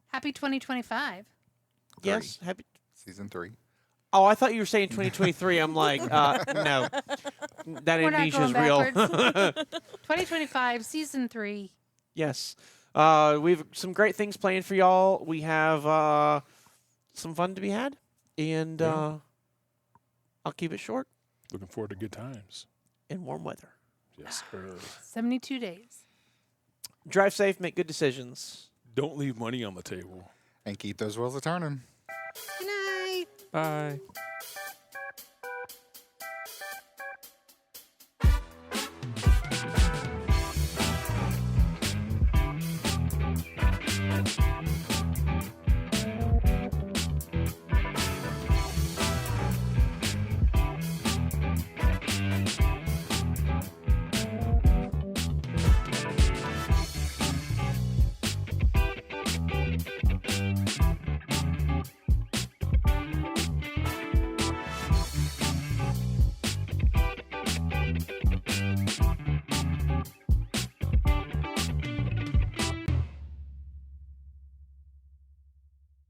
Happy 2025. Yes. Happy. Season 3. Oh, I thought you were saying 2023. I'm like, no. That We're not amnesia going is real. backwards. 2025, season 3. Yes. We have some great things planned for y'all. We have some fun to be had. And I'll keep it short Looking forward to good times. in warm weather. Yes, sir. 72 days. Drive safe, make good decisions. Don't leave money on the table. And keep those wheels a turning. Good night. Bye.